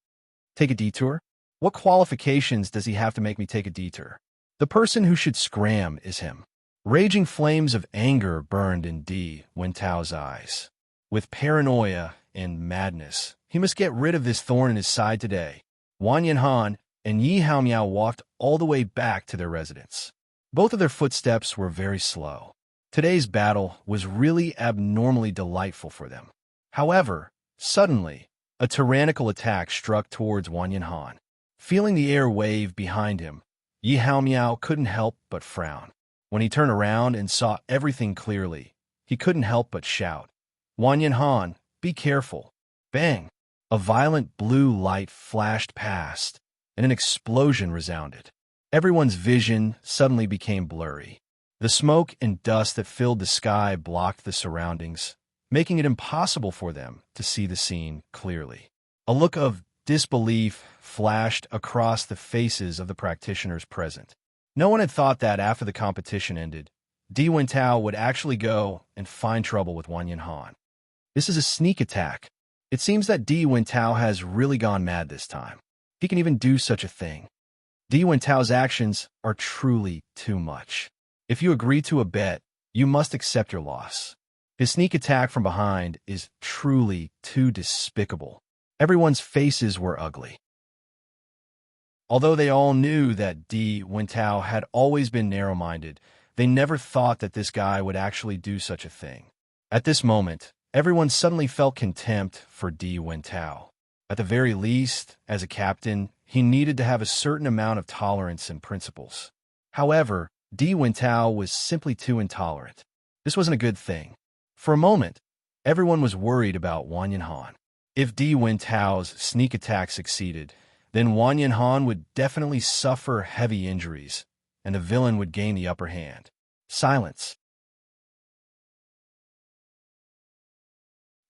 Take a detour? What qualifications does he have to make me take a detour? The person who should scram is him. Raging flames of anger burned in Di Wentao's eyes. With paranoia and madness, he must get rid of this thorn in his side today. Wang Yanhan and Yi Haomiao walked all the way back to their residence. Both of their footsteps were very slow. Today's battle was really abnormally delightful for them. However, suddenly, a tyrannical attack struck towards Wang Yanhan. Feeling the air wave behind him, Yi Haomiao couldn't help but frown. When he turned around and saw everything clearly, he couldn't help but shout, "Wang Yanhan, be careful." Bang! A violent blue light flashed past, and an explosion resounded. Everyone's vision suddenly became blurry. The smoke and dust that filled the sky blocked the surroundings, making it impossible for them to see the scene clearly. A look of disbelief flashed across the faces of the practitioners present. No one had thought that after the competition ended, Di Wentao would actually go and find trouble with Wang Yanhan. This is a sneak attack. It seems that Di Wentao has really gone mad this time. He can even do such a thing. Di Wentao's actions are truly too much. If you agree to a bet, you must accept your loss. His sneak attack from behind is truly too despicable. Everyone's faces were ugly. Although they all knew that Di Wentao had always been narrow-minded, they never thought that this guy would actually do such a thing. At this moment, everyone suddenly felt contempt for Di Wentao. At the very least, as a captain, he needed to have a certain amount of tolerance and principles. However, Di Wintao was simply too intolerant. This wasn't a good thing. For a moment, everyone was worried about Wang Yanhan. If Di Wintao's sneak attack succeeded, then Wang Yanhan would definitely suffer heavy injuries, and the villain would gain the upper hand. Silence.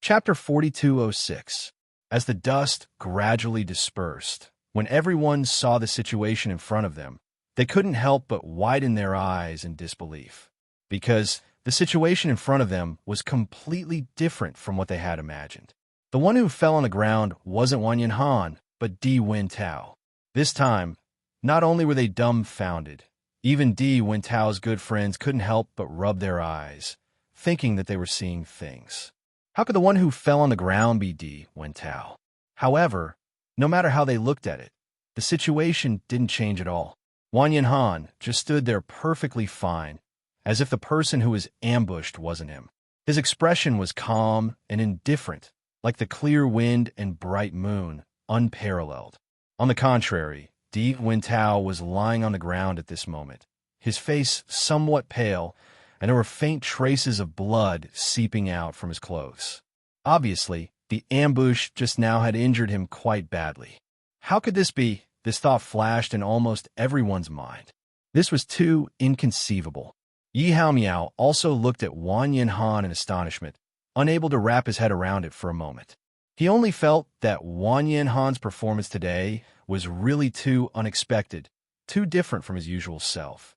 Chapter 4206. As the dust gradually dispersed, when everyone saw the situation in front of them, they couldn't help but widen their eyes in disbelief, because the situation in front of them was completely different from what they had imagined. The one who fell on the ground wasn't Wang Yanhan, but Di Wintao. This time, not only were they dumbfounded, even Di Wintao's good friends couldn't help but rub their eyes, thinking that they were seeing things. How could the one who fell on the ground be Di Wintao? However, no matter how they looked at it, the situation didn't change at all. Wang Yanhan just stood there perfectly fine, as if the person who was ambushed wasn't him. His expression was calm and indifferent, like the clear wind and bright moon, unparalleled. On the contrary, Di Wintao was lying on the ground at this moment, his face somewhat pale, and there were faint traces of blood seeping out from his clothes. Obviously, the ambush just now had injured him quite badly. How could this be? This thought flashed in almost everyone's mind. This was too inconceivable. Yi Haomiao also looked at Wang Yanhan in astonishment, unable to wrap his head around it for a moment. He only felt that Wang Yanhan's performance today was really too unexpected, too different from his usual self.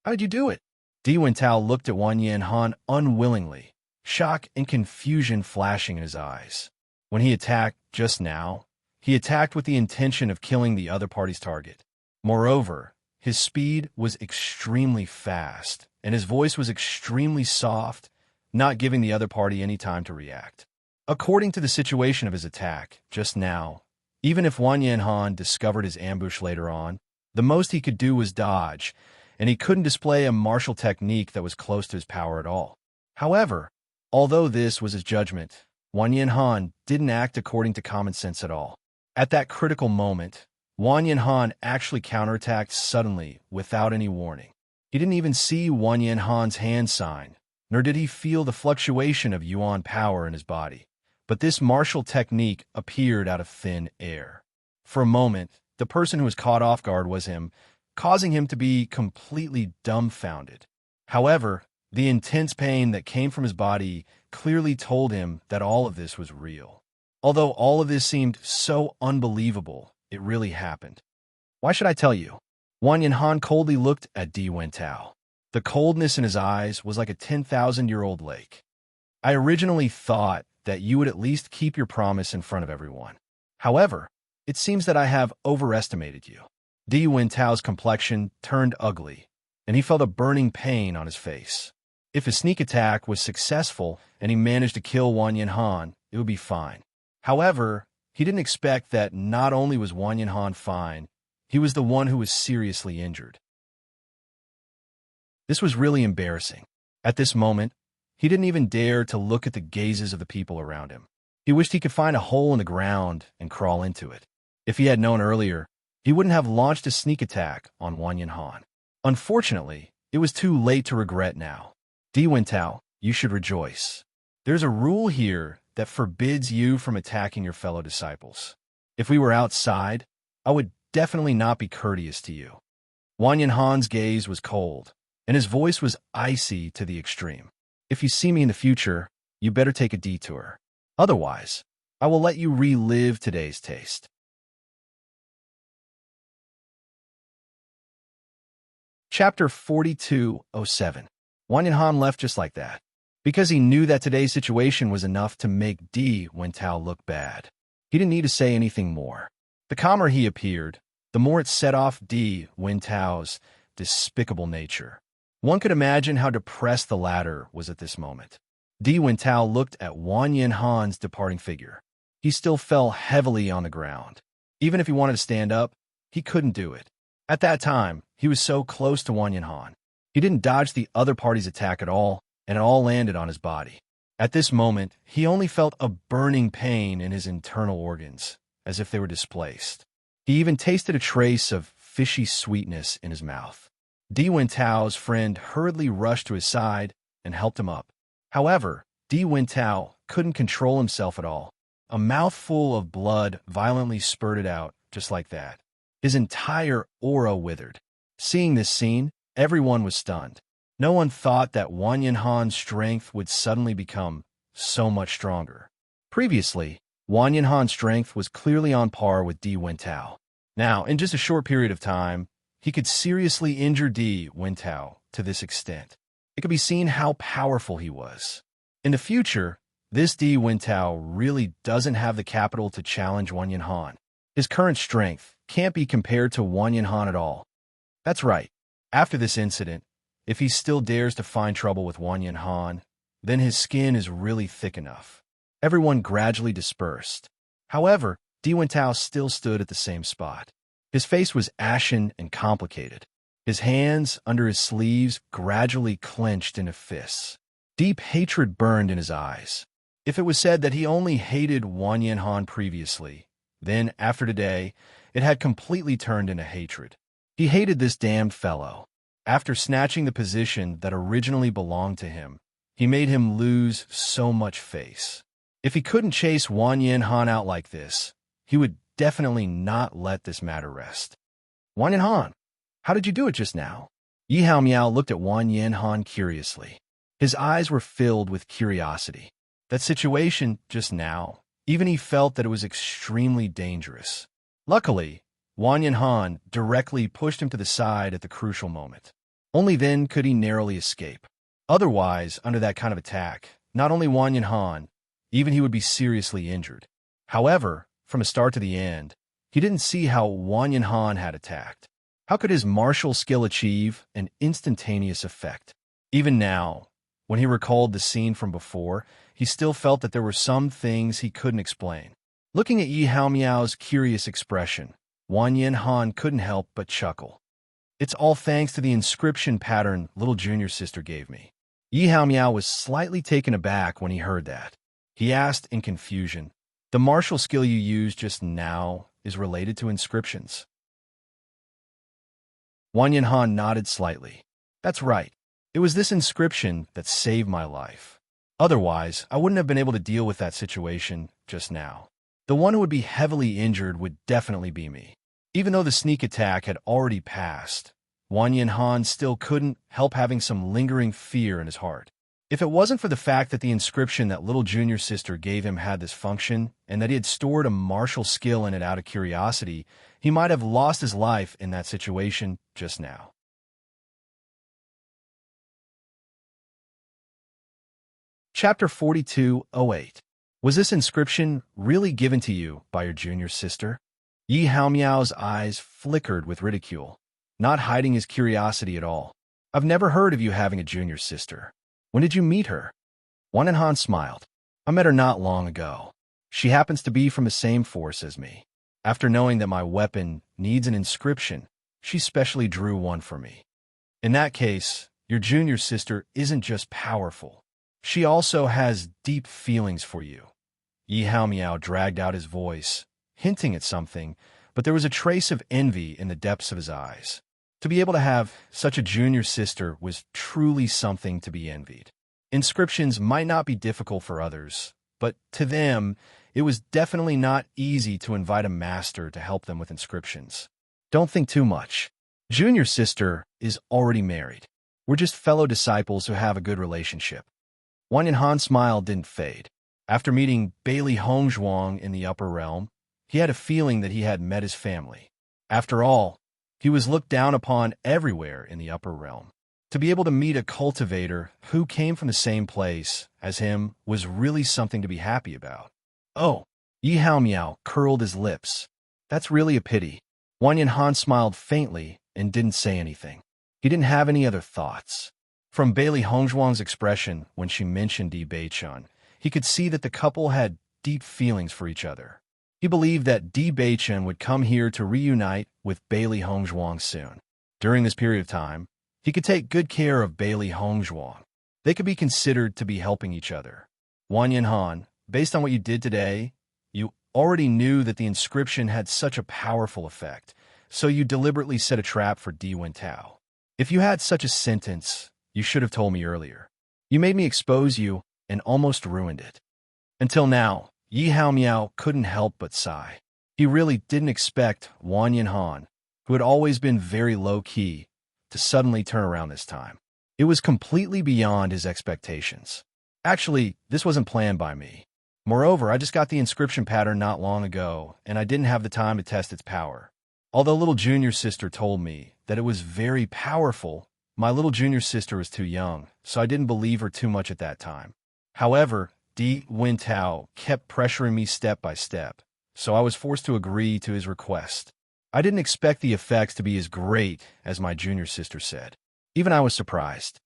How did you do it? Di Wintao looked at Wang Yanhan unwillingly, shock and confusion flashing in his eyes. When he attacked just now, he attacked with the intention of killing the other party's target. Moreover, his speed was extremely fast, and his voice was extremely soft, not giving the other party any time to react. According to the situation of his attack just now, even if Wang Yanhan discovered his ambush later on, the most he could do was dodge, and he couldn't display a martial technique that was close to his power at all. However, although this was his judgment, Wang Yanhan didn't act according to common sense at all. At that critical moment, Wang Yanhan actually counterattacked suddenly without any warning. He didn't even see Wang Yanhan's hand sign, nor did he feel the fluctuation of yuan power in his body. But this martial technique appeared out of thin air. For a moment, the person who was caught off guard was him, causing him to be completely dumbfounded. However, the intense pain that came from his body clearly told him that all of this was real. Although all of this seemed so unbelievable, it really happened. Why should I tell you? Wang Yanhan coldly looked at Di Wintao. The coldness in his eyes was like a 10,000-year-old lake. I originally thought that you would at least keep your promise in front of everyone. However, it seems that I have overestimated you. Di Wintao's complexion turned ugly, and he felt a burning pain on his face. If his sneak attack was successful and he managed to kill Wang Yanhan, it would be fine. However, he didn't expect that not only was Wang Yanhan fine, he was the one who was seriously injured. This was really embarrassing. At this moment, he didn't even dare to look at the gazes of the people around him. He wished he could find a hole in the ground and crawl into it. If he had known earlier, he wouldn't have launched a sneak attack on Wang Yanhan. Unfortunately, it was too late to regret now. Di Wintao, you should rejoice. There's a rule here that forbids you from attacking your fellow disciples. If we were outside, I would definitely not be courteous to you. Wang Yanhan's gaze was cold, and his voice was icy to the extreme. If you see me in the future, you better take a detour. Otherwise, I will let you relive today's taste. Chapter 4207. Wang Yanhan left just like that, because he knew that today's situation was enough to make Di Wintao look bad. He didn't need to say anything more. The calmer he appeared, the more it set off Di Wintao's despicable nature. One could imagine how depressed the latter was at this moment. Di Wintao looked at Wang Yanhan's departing figure. He still fell heavily on the ground. Even if he wanted to stand up, he couldn't do it. At that time, he was so close to Wang Yanhan. He didn't dodge the other party's attack at all, and it all landed on his body. At this moment, he only felt a burning pain in his internal organs, as if they were displaced. He even tasted a trace of fishy sweetness in his mouth. Di Wintao's friend hurriedly rushed to his side and helped him up. However, Di Wintao couldn't control himself at all. A mouthful of blood violently spurted out just like that. His entire aura withered. Seeing this scene, everyone was stunned. No one thought that Wang Yanhan's strength would suddenly become so much stronger. Previously, Wang Yanhan's strength was clearly on par with Di Wintao. Now, in just a short period of time, he could seriously injure Di Wintao to this extent. It could be seen how powerful he was. In the future, this Di Wintao really doesn't have the capital to challenge Wang Yanhan. His current strength can't be compared to Wang Yanhan at all. That's right. After this incident, if he still dares to find trouble with Wang Yanhan, then his skin is really thick enough. Everyone gradually dispersed. However, Di Wintao still stood at the same spot. His face was ashen and complicated. His hands under his sleeves gradually clenched into fists. Deep hatred burned in his eyes. If it was said that he only hated Wang Yanhan previously, then, after today, it had completely turned into hatred. He hated this damned fellow. After snatching the position that originally belonged to him, he made him lose so much face. If he couldn't chase Wang Yanhan out like this, he would definitely not let this matter rest. Wang Yanhan, how did you do it just now? Yi Hao Miao looked at Wang Yanhan curiously. His eyes were filled with curiosity. That situation just now, even he felt that it was extremely dangerous. Luckily, Wang Yanhan directly pushed him to the side at the crucial moment. Only then could he narrowly escape. Otherwise, under that kind of attack, not only Wang Yanhan, even he would be seriously injured. However, from the start to the end, he didn't see how Wang Yanhan had attacked. How could his martial skill achieve an instantaneous effect? Even now, when he recalled the scene from before, he still felt that there were some things he couldn't explain. Looking at Yi Hao Miao's curious expression, Wang Yanhan couldn't help but chuckle. It's all thanks to the inscription pattern little junior sister gave me. Yi Hao Miao was slightly taken aback when he heard that. He asked in confusion, the martial skill you used just now is related to inscriptions? Wang Yanhan nodded slightly. That's right. It was this inscription that saved my life. Otherwise, I wouldn't have been able to deal with that situation just now. The one who would be heavily injured would definitely be me. Even though the sneak attack had already passed, Wang Yanhan still couldn't help having some lingering fear in his heart. If it wasn't for the fact that the inscription that little junior sister gave him had this function, and that he had stored a martial skill in it out of curiosity, he might have lost his life in that situation just now. Chapter 4208. Was this inscription really given to you by your junior sister? Yi Hao Miao's eyes flickered with ridicule, not hiding his curiosity at all. I've never heard of you having a junior sister. When did you meet her? Wang Yanhan smiled. I met her not long ago. She happens to be from the same force as me. After knowing that my weapon needs an inscription, she specially drew one for me. In that case, your junior sister isn't just powerful. She also has deep feelings for you. Yi Hao Miao dragged out his voice, hinting at something, but there was a trace of envy in the depths of his eyes. To be able to have such a junior sister was truly something to be envied. Inscriptions might not be difficult for others, but to them, it was definitely not easy to invite a master to help them with inscriptions. Don't think too much. Junior sister is already married. We're just fellow disciples who have a good relationship. Wang Yanhan's smile didn't fade. After meeting Bailey Hongzhuang in the upper realm, he had a feeling that he had met his family. After all, he was looked down upon everywhere in the upper realm. To be able to meet a cultivator who came from the same place as him was really something to be happy about. Oh, Yi Hao Miao curled his lips. That's really a pity. Wang Yanhan smiled faintly and didn't say anything. He didn't have any other thoughts. From Bailey Hongzhuang's expression when she mentioned Di Beichun, he could see that the couple had deep feelings for each other. He believed that Di Beichun would come here to reunite with Bailey Hongzhuang soon. During this period of time, he could take good care of Bailey Hongzhuang. They could be considered to be helping each other. Wang Yanhan, based on what you did today, you already knew that the inscription had such a powerful effect, so you deliberately set a trap for Di Wintao. If you had such a sentence, you should have told me earlier. You made me expose you and almost ruined it. Until now, Yi Hao Miao couldn't help but sigh. He really didn't expect Wang Yanhan, who had always been very low-key, to suddenly turn around this time. It was completely beyond his expectations. Actually, this wasn't planned by me. Moreover, I just got the inscription pattern not long ago, and I didn't have the time to test its power. Although little junior sister told me that it was very powerful, my little junior sister was too young, so I didn't believe her too much at that time. However, Di Wintao kept pressuring me step by step, so I was forced to agree to his request. I didn't expect the effects to be as great as my junior sister said. Even I was surprised.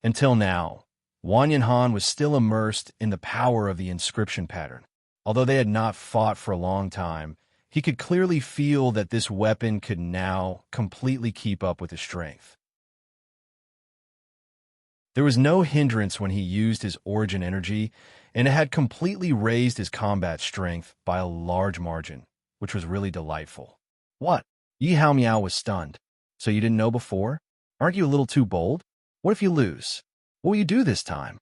Until now, Wang Yanhan was still immersed in the power of the inscription pattern. Although they had not fought for a long time, he could clearly feel that this weapon could now completely keep up with his strength. There was no hindrance when he used his origin energy, and it had completely raised his combat strength by a large margin, which was really delightful. What? Yi Hao Miao was stunned. So you didn't know before? Aren't you a little too bold? What if you lose? What will you do this time?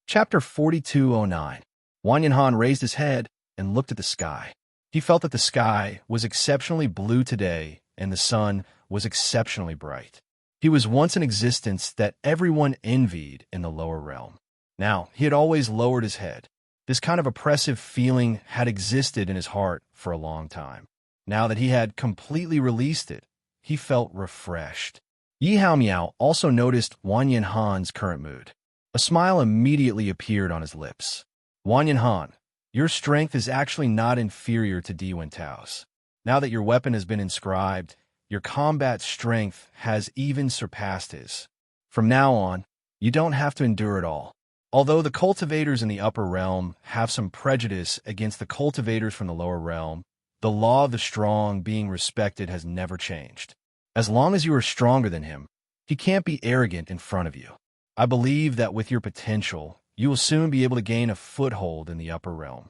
Chapter 4209. Wang Yanhan raised his head and looked at the sky. He felt that the sky was exceptionally blue today, and the sun was exceptionally bright. He was once an existence that everyone envied in the lower realm. Now, he had always lowered his head. This kind of oppressive feeling had existed in his heart for a long time. Now that he had completely released it, he felt refreshed. Yi Hao Miao also noticed Wang Yanhan's current mood. A smile immediately appeared on his lips. Wang Yanhan, your strength is actually not inferior to Di Wentao's. Now that your weapon has been inscribed, your combat strength has even surpassed his. From now on, you don't have to endure it all. Although the cultivators in the upper realm have some prejudice against the cultivators from the lower realm, the law of the strong being respected has never changed. As long as you are stronger than him, he can't be arrogant in front of you. I believe that with your potential, you will soon be able to gain a foothold in the upper realm.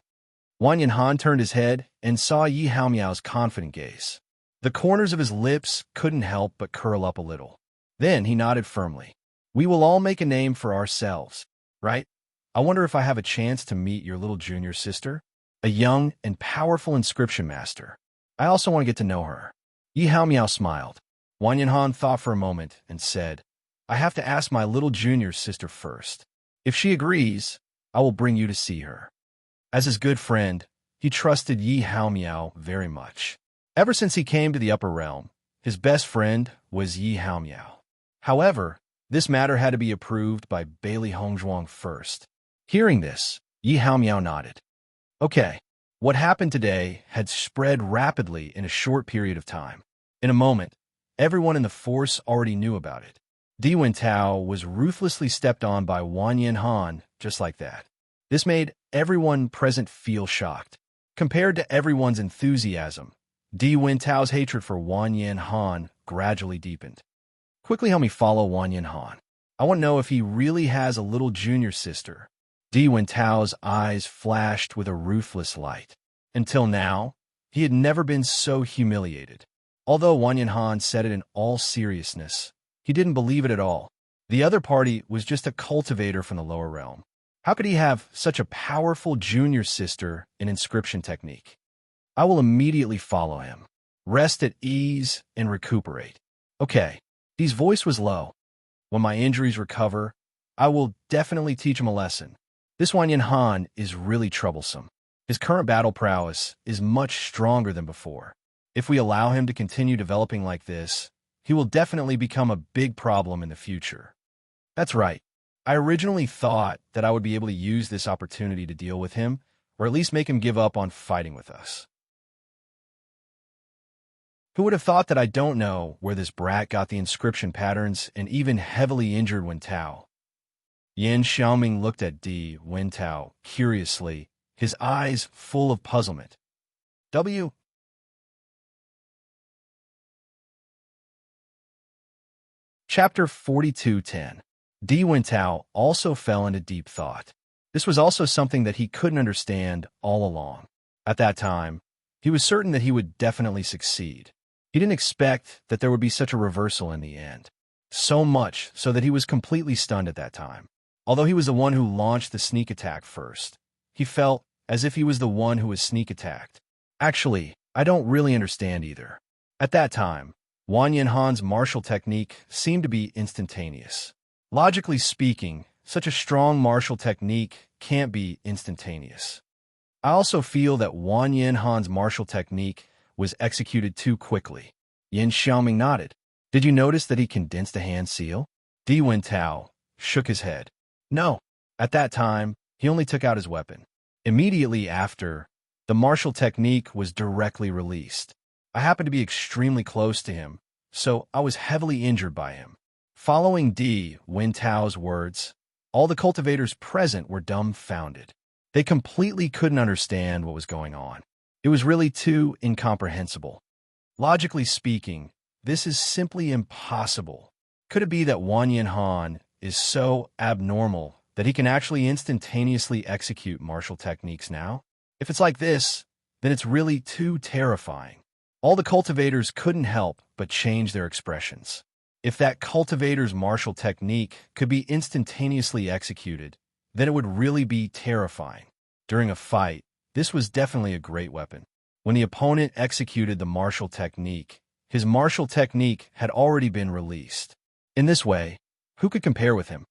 Wang Yanhan turned his head and saw Yi Hao Miao's confident gaze. The corners of his lips couldn't help but curl up a little. Then he nodded firmly. We will all make a name for ourselves, right? I wonder if I have a chance to meet your little junior sister, a young and powerful inscription master. I also want to get to know her. Yi Hao Miao smiled. Wang Yanhan thought for a moment and said, I have to ask my little junior sister first. If she agrees, I will bring you to see her. As his good friend, he trusted Yi Hao Miao very much. Ever since he came to the upper realm, his best friend was Yi Hao Miao. However, this matter had to be approved by Bailey Hongzhuang first. Hearing this, Yi Hao Miao nodded. Okay, what happened today had spread rapidly in a short period of time. In a moment, everyone in the force already knew about it. Di Wintao was ruthlessly stepped on by Wang Yanhan just like that. This made everyone present feel shocked. Compared to everyone's enthusiasm, Di Wintao's hatred for Wang Yanhan gradually deepened. Quickly help me follow Wang Yanhan. I want to know if he really has a little junior sister. Di Wintao's eyes flashed with a ruthless light. Until now, he had never been so humiliated. Although Wang Yanhan said it in all seriousness, he didn't believe it at all. The other party was just a cultivator from the lower realm. How could he have such a powerful junior sister in inscription technique? I will immediately follow him. Rest at ease and recuperate. Okay, Di's voice was low. When my injuries recover, I will definitely teach him a lesson. This Wang Yanhan is really troublesome. His current battle prowess is much stronger than before. If we allow him to continue developing like this, he will definitely become a big problem in the future. That's right. I originally thought that I would be able to use this opportunity to deal with him, or at least make him give up on fighting with us. Who would have thought that I don't know where this brat got the inscription patterns and even heavily injured Wintao? Yan Xiaoming looked at Di Wintao curiously, his eyes full of puzzlement. Chapter 4210. Di Wintao also fell into deep thought. This was also something that he couldn't understand all along. At that time, He was certain that he would definitely succeed. He didn't expect that there would be such a reversal in the end. So much so that he was completely stunned at that time. Although he was the one who launched the sneak attack first, he felt as if he was the one who was sneak attacked. Actually, I don't really understand either. At that time, Wang Yanhan's martial technique seemed to be instantaneous. Logically speaking, such a strong martial technique can't be instantaneous. I also feel that Wang Yanhan's martial technique was executed too quickly. Yin Xiaoming nodded. Did you notice that he condensed a hand seal? Di Wentao shook his head. No. At that time, he only took out his weapon. Immediately after, the martial technique was directly released. I happened to be extremely close to him, so I was heavily injured by him. Following Di Wentao's words, all the cultivators present were dumbfounded. They completely couldn't understand what was going on. It was really too incomprehensible. Logically speaking, this is simply impossible. Could it be that Wang Yanhan is so abnormal that he can actually instantaneously execute martial techniques now? If it's like this, then it's really too terrifying. All the cultivators couldn't help but change their expressions. If that cultivator's martial technique could be instantaneously executed, then it would really be terrifying. During a fight, this was definitely a great weapon. When the opponent executed the martial technique, his martial technique had already been released. In this way, who could compare with him?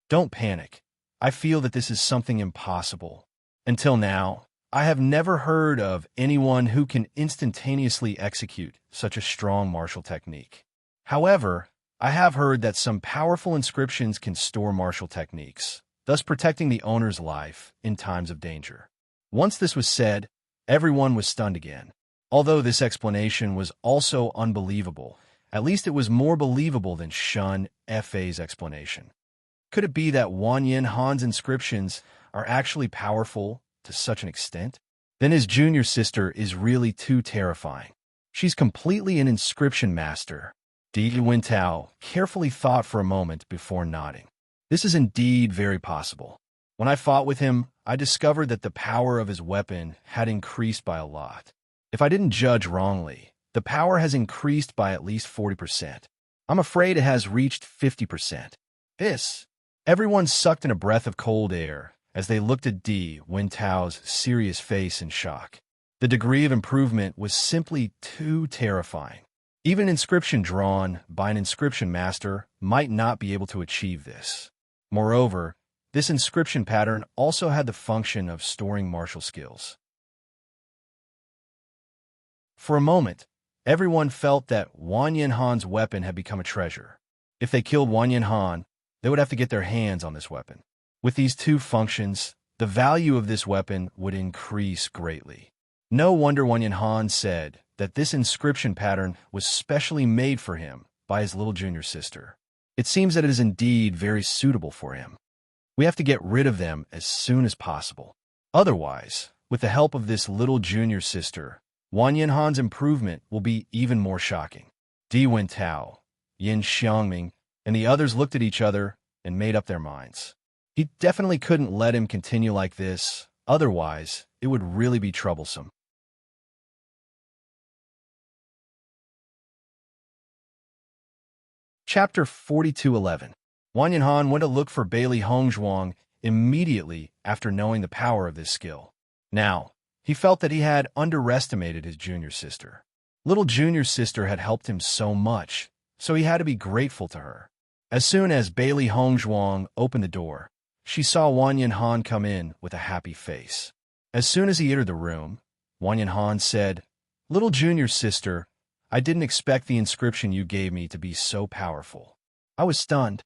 Don't panic. I feel that this is something impossible. Until now, I have never heard of anyone who can instantaneously execute such a strong martial technique. However, I have heard that some powerful inscriptions can store martial techniques, thus protecting the owner's life in times of danger. Once this was said, everyone was stunned again. Although this explanation was also unbelievable, at least it was more believable than Shun Fa's explanation. Could it be that Wang Yanhan's inscriptions are actually powerful to such an extent? Then his junior sister is really too terrifying. She's completely an inscription master. Di Wentao carefully thought for a moment before nodding. This is indeed very possible. When I fought with him, I discovered that the power of his weapon had increased by a lot. If I didn't judge wrongly, the power has increased by at least 40%. I'm afraid it has reached 50%. Everyone sucked in a breath of cold air as they looked at Di Wentao's serious face in shock. The degree of improvement was simply too terrifying. Even inscription drawn by an inscription master might not be able to achieve this. Moreover, this inscription pattern also had the function of storing martial skills. For a moment, everyone felt that Wang Yanhan's weapon had become a treasure. If they killed Wang Yanhan, they would have to get their hands on this weapon. With these two functions, the value of this weapon would increase greatly. No wonder Wang Yanhan said that this inscription pattern was specially made for him by his little junior sister. It seems that it is indeed very suitable for him. We have to get rid of them as soon as possible. Otherwise, with the help of this little junior sister, Wang Yanhan's improvement will be even more shocking. Di Wentao, Yin Xiaoming, and the others looked at each other and made up their minds. He definitely couldn't let him continue like this, otherwise it would really be troublesome. Chapter 4211. Wang Yanhan went to look for Bailey Hongzhuang immediately after knowing the power of this skill. Now, he felt that he had underestimated his junior sister. Little junior sister had helped him so much, so he had to be grateful to her. As soon as Bailey Hongzhuang opened the door, she saw Wang Yanhan come in with a happy face. As soon as he entered the room, Wang Yanhan said, "Little junior sister, I didn't expect the inscription you gave me to be so powerful." I was stunned.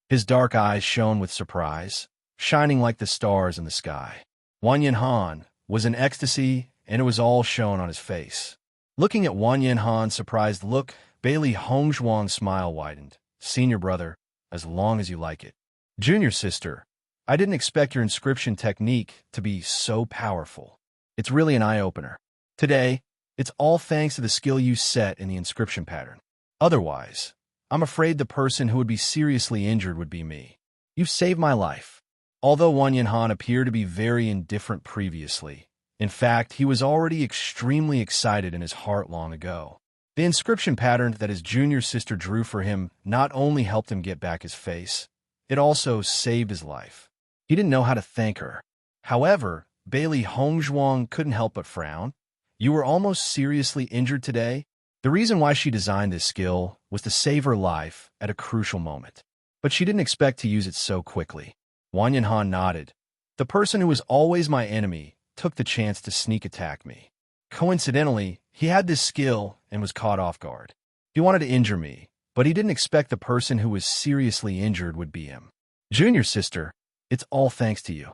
His dark eyes shone with surprise, shining like the stars in the sky. Wang Yanhan was in ecstasy, and it was all shown on his face. Looking at Wang Yanhan's surprised look, Bailey Hongzhuang's smile widened. "Senior brother, as long as you like it." "Junior sister, I didn't expect your inscription technique to be so powerful. It's really an eye-opener. Today, it's all thanks to the skill you set in the inscription pattern. Otherwise, I'm afraid the person who would be seriously injured would be me. You've saved my life." Although Wang Yanhan appeared to be very indifferent previously, In fact, he was already extremely excited in his heart long ago. The inscription pattern that his junior sister drew for him not only helped him get back his face, it also saved his life. He didn't know how to thank her. However, Bailey Hongzhuang couldn't help but frown. You were almost seriously injured today? The reason why she designed this skill was to save her life at a crucial moment. But she didn't expect to use it so quickly. Wang Yanhan nodded. The person who was always my enemy took the chance to sneak attack me. Coincidentally, he had this skill and was caught off guard. He wanted to injure me, but he didn't expect the person who was seriously injured would be him. Junior sister, it's all thanks to you.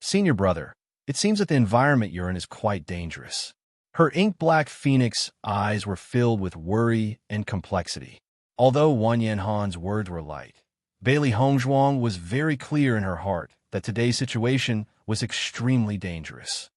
Senior brother, it seems that the environment you're in is quite dangerous. Her ink-black phoenix eyes were filled with worry and complexity. Although Wang Yanhan's words were light, Bailey Hongzhuang was very clear in her heart that today's situation was extremely dangerous.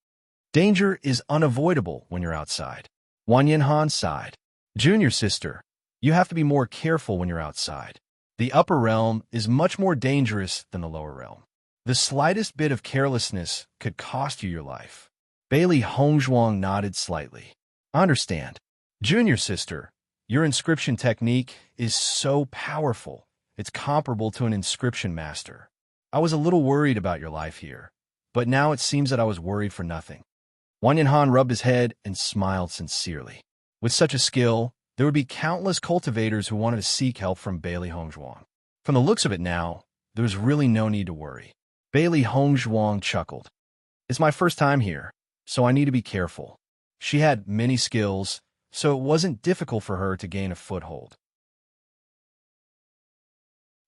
Danger is unavoidable when you're outside. Wang Yanhan sighed. Junior sister, you have to be more careful when you're outside. The upper realm is much more dangerous than the lower realm. The slightest bit of carelessness could cost you your life. Bailey Hongzhuang nodded slightly. I understand. Junior sister, your inscription technique is so powerful. It's comparable to an inscription master. I was a little worried about your life here, but now it seems that I was worried for nothing. Wang Yanhan rubbed his head and smiled sincerely. With such a skill, there would be countless cultivators who wanted to seek help from Bailey Hongzhuang. From the looks of it now, there was really no need to worry. Bailey Hongzhuang chuckled. It's my first time here, so I need to be careful. She had many skills, so it wasn't difficult for her to gain a foothold.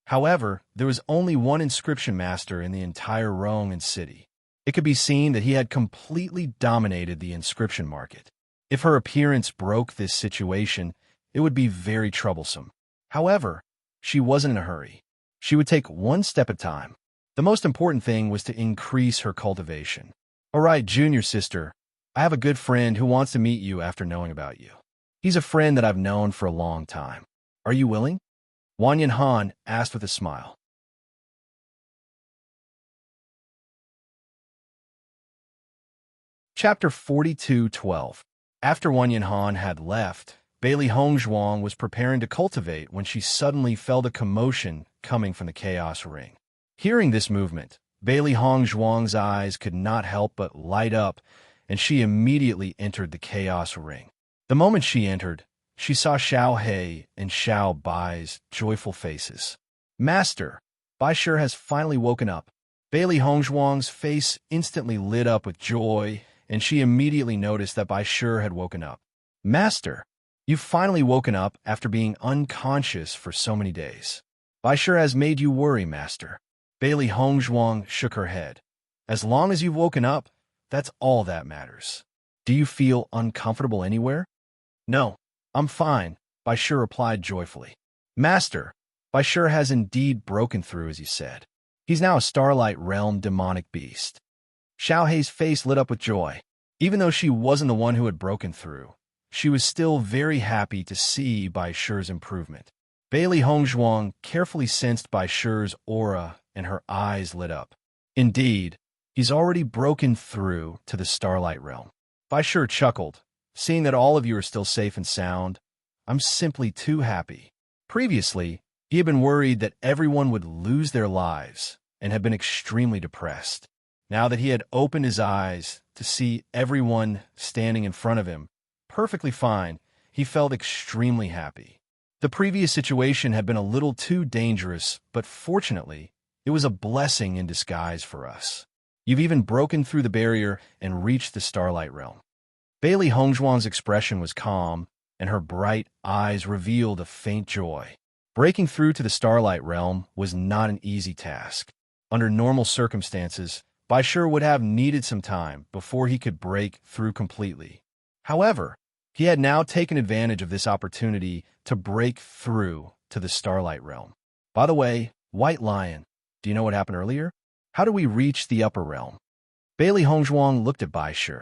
However, there was only one inscription master in the entire Rong'an city. It could be seen that he had completely dominated the inscription market. If her appearance broke this situation, it would be very troublesome. However, she wasn't in a hurry. She would take one step at a time. The most important thing was to increase her cultivation. All right, junior sister, I have a good friend who wants to meet you after knowing about you. He's a friend that I've known for a long time. Are you willing? Wang Yanhan asked with a smile. Chapter 42:12. After Wang Yanhan had left, Bailey Hongzhuang was preparing to cultivate when she suddenly felt a commotion coming from the chaos ring. Hearing this movement, Bailey Hongzhuang's eyes could not help but light up, and she immediately entered the chaos ring. The moment she entered, she saw Xiao He and Xiao Bai's joyful faces. Master, Bai Shi has finally woken up. Bailey Hongzhuang's face instantly lit up with joy, and she immediately noticed that Bai Shi had woken up. Master, you've finally woken up after being unconscious for so many days. Bai Shi has made you worry, Master. Bailey Hongzhuang shook her head. As long as you've woken up, that's all that matters. Do you feel uncomfortable anywhere? No, I'm fine, Bai Shi replied joyfully. Master, Bai Shi has indeed broken through, as you said. He's now a Starlight Realm demonic beast. Xiao Hei's face lit up with joy. Even though she wasn't the one who had broken through, she was still very happy to see Bai Shi's improvement. Bailey Hongzhuang carefully sensed Bai Shi's aura, and her eyes lit up. Indeed, he's already broken through to the Starlight Realm. Bai Shi chuckled. Seeing that all of you are still safe and sound, I'm simply too happy. Previously, he had been worried that everyone would lose their lives and had been extremely depressed. Now that he had opened his eyes to see everyone standing in front of him, perfectly fine, he felt extremely happy. The previous situation had been a little too dangerous, but fortunately, it was a blessing in disguise for us. You've even broken through the barrier and reached the Starlight Realm. Bailey Hongzhuang's expression was calm, and her bright eyes revealed a faint joy. Breaking through to the Starlight Realm was not an easy task. Under normal circumstances, Bai Shi would have needed some time before he could break through completely. However, he had now taken advantage of this opportunity to break through to the Starlight Realm. By the way, White Lion, do you know what happened earlier? How do we reach the upper realm? Bailey Hongzhuang looked at Bai Shi.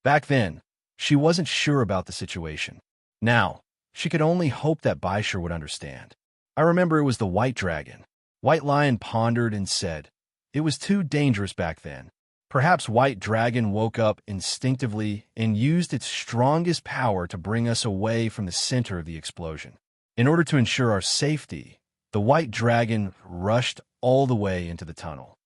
Back then, she wasn't sure about the situation. Now, she could only hope that Bai Shi would understand. I remember it was the White Dragon. White Lion pondered and said, it was too dangerous back then. Perhaps White Dragon woke up instinctively and used its strongest power to bring us away from the center of the explosion. In order to ensure our safety, the White Dragon rushed all the way into the tunnel.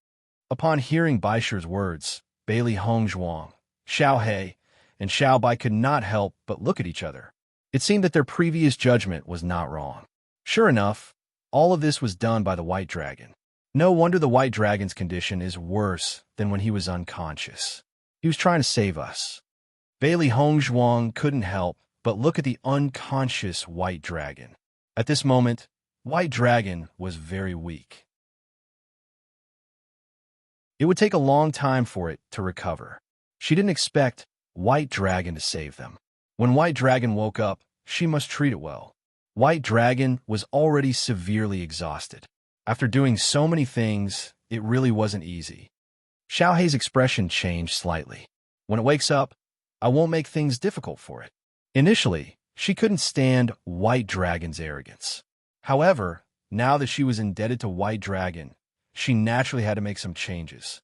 Upon hearing Baisher's words, Bailey Hongzhuang, Xiao He, and Xiao Bai could not help but look at each other. It seemed that their previous judgment was not wrong. Sure enough, all of this was done by the White Dragon. No wonder the White Dragon's condition is worse than when he was unconscious. He was trying to save us. Bailey Hongzhuang couldn't help but look at the unconscious White Dragon. At this moment, White Dragon was very weak. It would take a long time for it to recover. She didn't expect White Dragon to save them. When White Dragon woke up, she must treat it well. White Dragon was already severely exhausted. After doing so many things, it really wasn't easy. Xiao Hei's expression changed slightly. When it wakes up, I won't make things difficult for it. Initially, she couldn't stand White Dragon's arrogance. However, now that she was indebted to White Dragon, she naturally had to make some changes.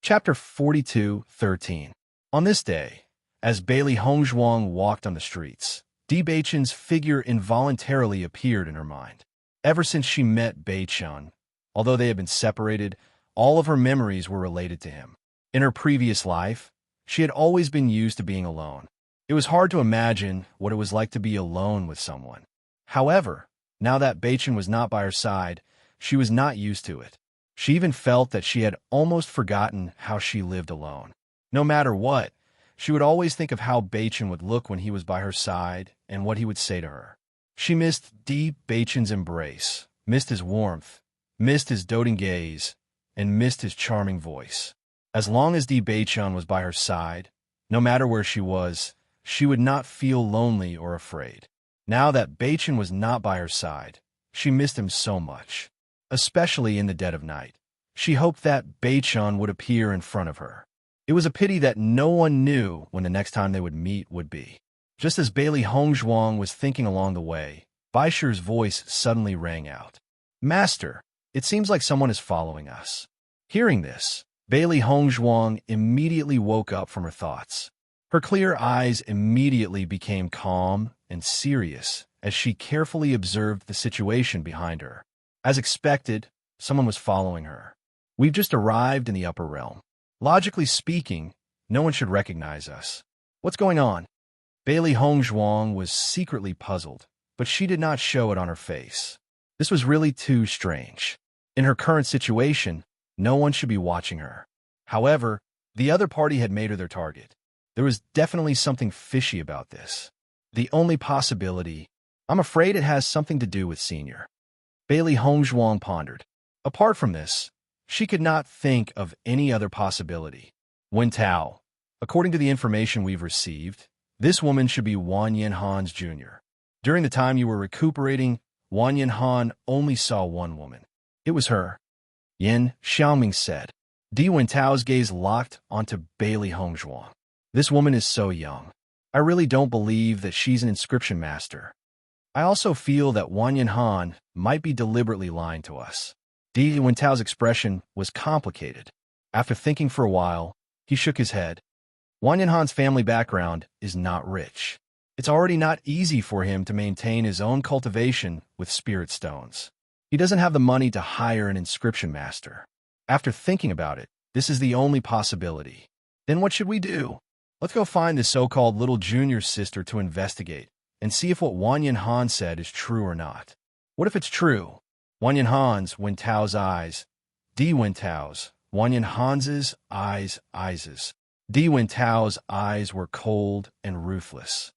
Chapter 42:13. On this day, as Bailey Hongzhuang walked on the streets, Di Beichen's figure involuntarily appeared in her mind. Ever since she met Beichen, although they had been separated, all of her memories were related to him. In her previous life, she had always been used to being alone. It was hard to imagine what it was like to be alone with someone. However, now that Beichen was not by her side, she was not used to it. She even felt that she had almost forgotten how she lived alone. No matter what, she would always think of how Beichen would look when he was by her side and what he would say to her. She missed Di Beichen's embrace, missed his warmth, missed his doting gaze, and missed his charming voice. As long as Di Beichen was by her side, no matter where she was, she would not feel lonely or afraid. Now that Beichen was not by her side, she missed him so much, especially in the dead of night. She hoped that Beichen would appear in front of her. It was a pity that no one knew when the next time they would meet would be. Just as Bailey Hongzhuang was thinking along the way, Baisher's voice suddenly rang out. "Master, it seems like someone is following us." Hearing this, Bailey Hongzhuang immediately woke up from her thoughts. Her clear eyes immediately became calm and serious as she carefully observed the situation behind her. As expected, someone was following her. "We've just arrived in the upper realm. Logically speaking, no one should recognize us. What's going on?" Bailey Hongzhuang was secretly puzzled, but she did not show it on her face. This was really too strange. In her current situation, no one should be watching her. However, the other party had made her their target. There was definitely something fishy about this. The only possibility, I'm afraid it has something to do with Senior. Bailey Hongzhuang pondered. Apart from this, she could not think of any other possibility. Wen Tao. According to the information we've received, this woman should be Wang Yanhan's junior. During the time you were recuperating, Wang Yanhan only saw one woman. It was her. Yin Xiaoming said. Di Wen Tao's gaze locked onto Bailey Hongzhuang. This woman is so young. I really don't believe that she's an inscription master. I also feel that Wang Yanhan might be deliberately lying to us. Di Wen Tao's expression was complicated. After thinking for a while, he shook his head. Wang Yanhan's family background is not rich. It's already not easy for him to maintain his own cultivation with spirit stones. He doesn't have the money to hire an inscription master. After thinking about it, this is the only possibility. Then what should we do? Let's go find the so-called little junior sister to investigate and see if what Wang Yanhan said is true or not. What if it's true? Wang Yanhan's, Wen Tao's eyes. Di Wen Tao's, Wang Yanhan's eyes. Di Wen Tao's eyes were cold and ruthless.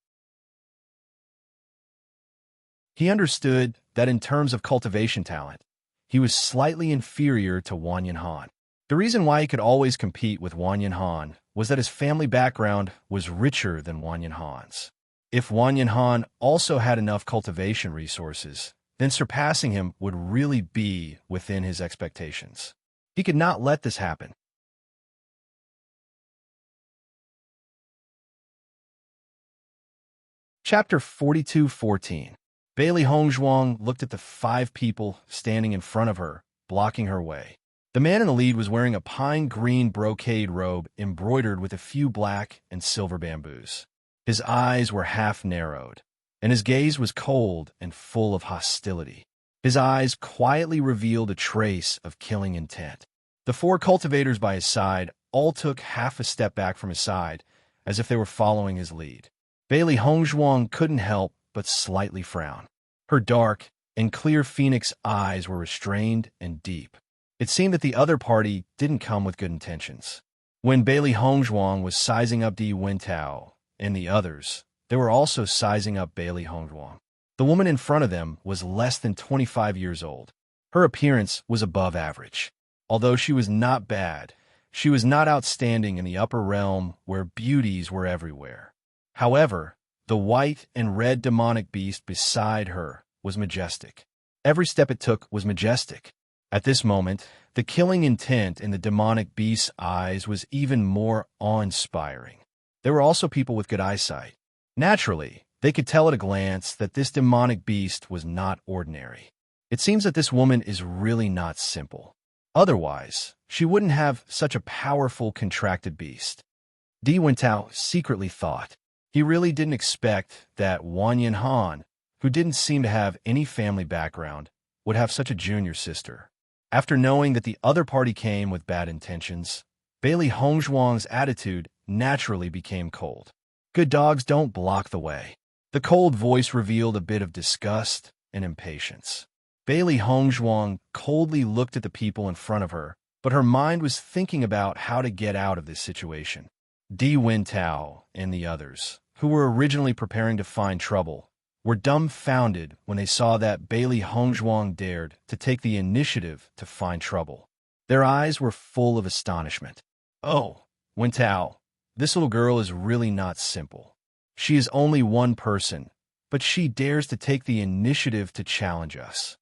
He understood that in terms of cultivation talent, he was slightly inferior to Wang Yanhan. The reason why he could always compete with Wang Yanhan was that his family background was richer than Wang Yanhan's. If Wang Yanhan also had enough cultivation resources, then surpassing him would really be within his expectations. He could not let this happen. Chapter 42:14. Bailey Hongzhuang looked at the 5 people standing in front of her, blocking her way. The man in the lead was wearing a pine green brocade robe embroidered with a few black and silver bamboos. His eyes were half narrowed, and his gaze was cold and full of hostility. His eyes quietly revealed a trace of killing intent. The 4 cultivators by his side all took half a step back from his side, as if they were following his lead. Bailey Hongzhuang couldn't help but slightly frown. Her dark and clear phoenix eyes were restrained and deep. It seemed that the other party didn't come with good intentions. When Bailey Hongzhuang was sizing up Di Wintao and the others, they were also sizing up Bailey Hongzhuang. The woman in front of them was less than 25 years old. Her appearance was above average. Although she was not bad, she was not outstanding in the upper realm where beauties were everywhere. However, the white and red demonic beast beside her was majestic. Every step it took was majestic. At this moment, the killing intent in the demonic beast's eyes was even more awe-inspiring. There were also people with good eyesight. Naturally, they could tell at a glance that this demonic beast was not ordinary. It seems that this woman is really not simple. Otherwise, she wouldn't have such a powerful contracted beast. Di Wintao secretly thought. He really didn't expect that Wang Yanhan, who didn't seem to have any family background, would have such a junior sister. After knowing that the other party came with bad intentions, Bailey Hongzhuang's attitude naturally became cold. Good dogs don't block the way. The cold voice revealed a bit of disgust and impatience. Bailey Hongzhuang coldly looked at the people in front of her, but her mind was thinking about how to get out of this situation. Di Wintao and the others, who were originally preparing to find trouble, were dumbfounded when they saw that Bailey Hongzhuang dared to take the initiative to find trouble. Their eyes were full of astonishment. Oh, Wintao, this little girl is really not simple. She is only one person, but she dares to take the initiative to challenge us.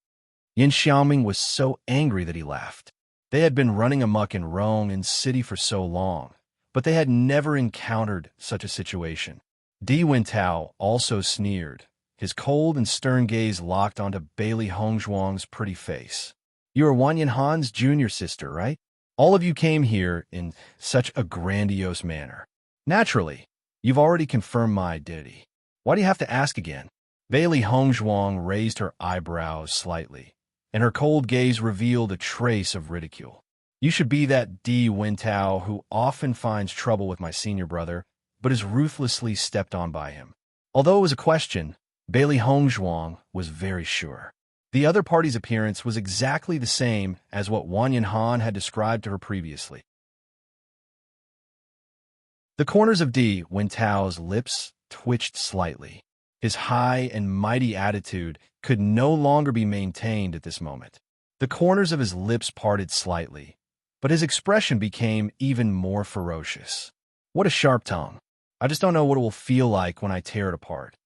Yin Xiaoming was so angry that he laughed. They had been running amok in Rome and city for so long, but they had never encountered such a situation. Di Wintao also sneered, his cold and stern gaze locked onto Bailey Hongzhuang's pretty face. You are Wang Yanhan's junior sister, right? All of you came here in such a grandiose manner. Naturally, you've already confirmed my identity. Why do you have to ask again? Bailey Hongzhuang raised her eyebrows slightly, and her cold gaze revealed a trace of ridicule. You should be that Di Wintao who often finds trouble with my senior brother, but is ruthlessly stepped on by him. Although it was a question, Bailey Hongzhuang was very sure. The other party's appearance was exactly the same as what Wang Yanhan had described to her previously. The corners of Di Wintao's lips twitched slightly. His high and mighty attitude could no longer be maintained at this moment. The corners of his lips parted slightly, but his expression became even more ferocious. What a sharp tongue. I just don't know what it will feel like when I tear it apart.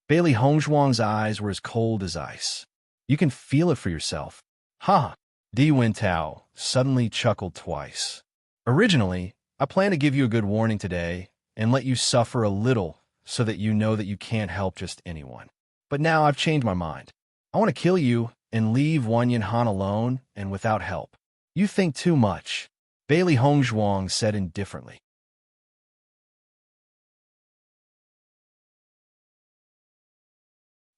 Bailey Hongzhuang's eyes were as cold as ice. You can feel it for yourself. Ha! Di Wintao suddenly chuckled twice. Originally, I planned to give you a good warning today and let you suffer a little so that you know that you can't help just anyone. But now I've changed my mind. I want to kill you and leave Wang Yanhan alone and without help. You think too much, Bailey Hongzhuang said indifferently.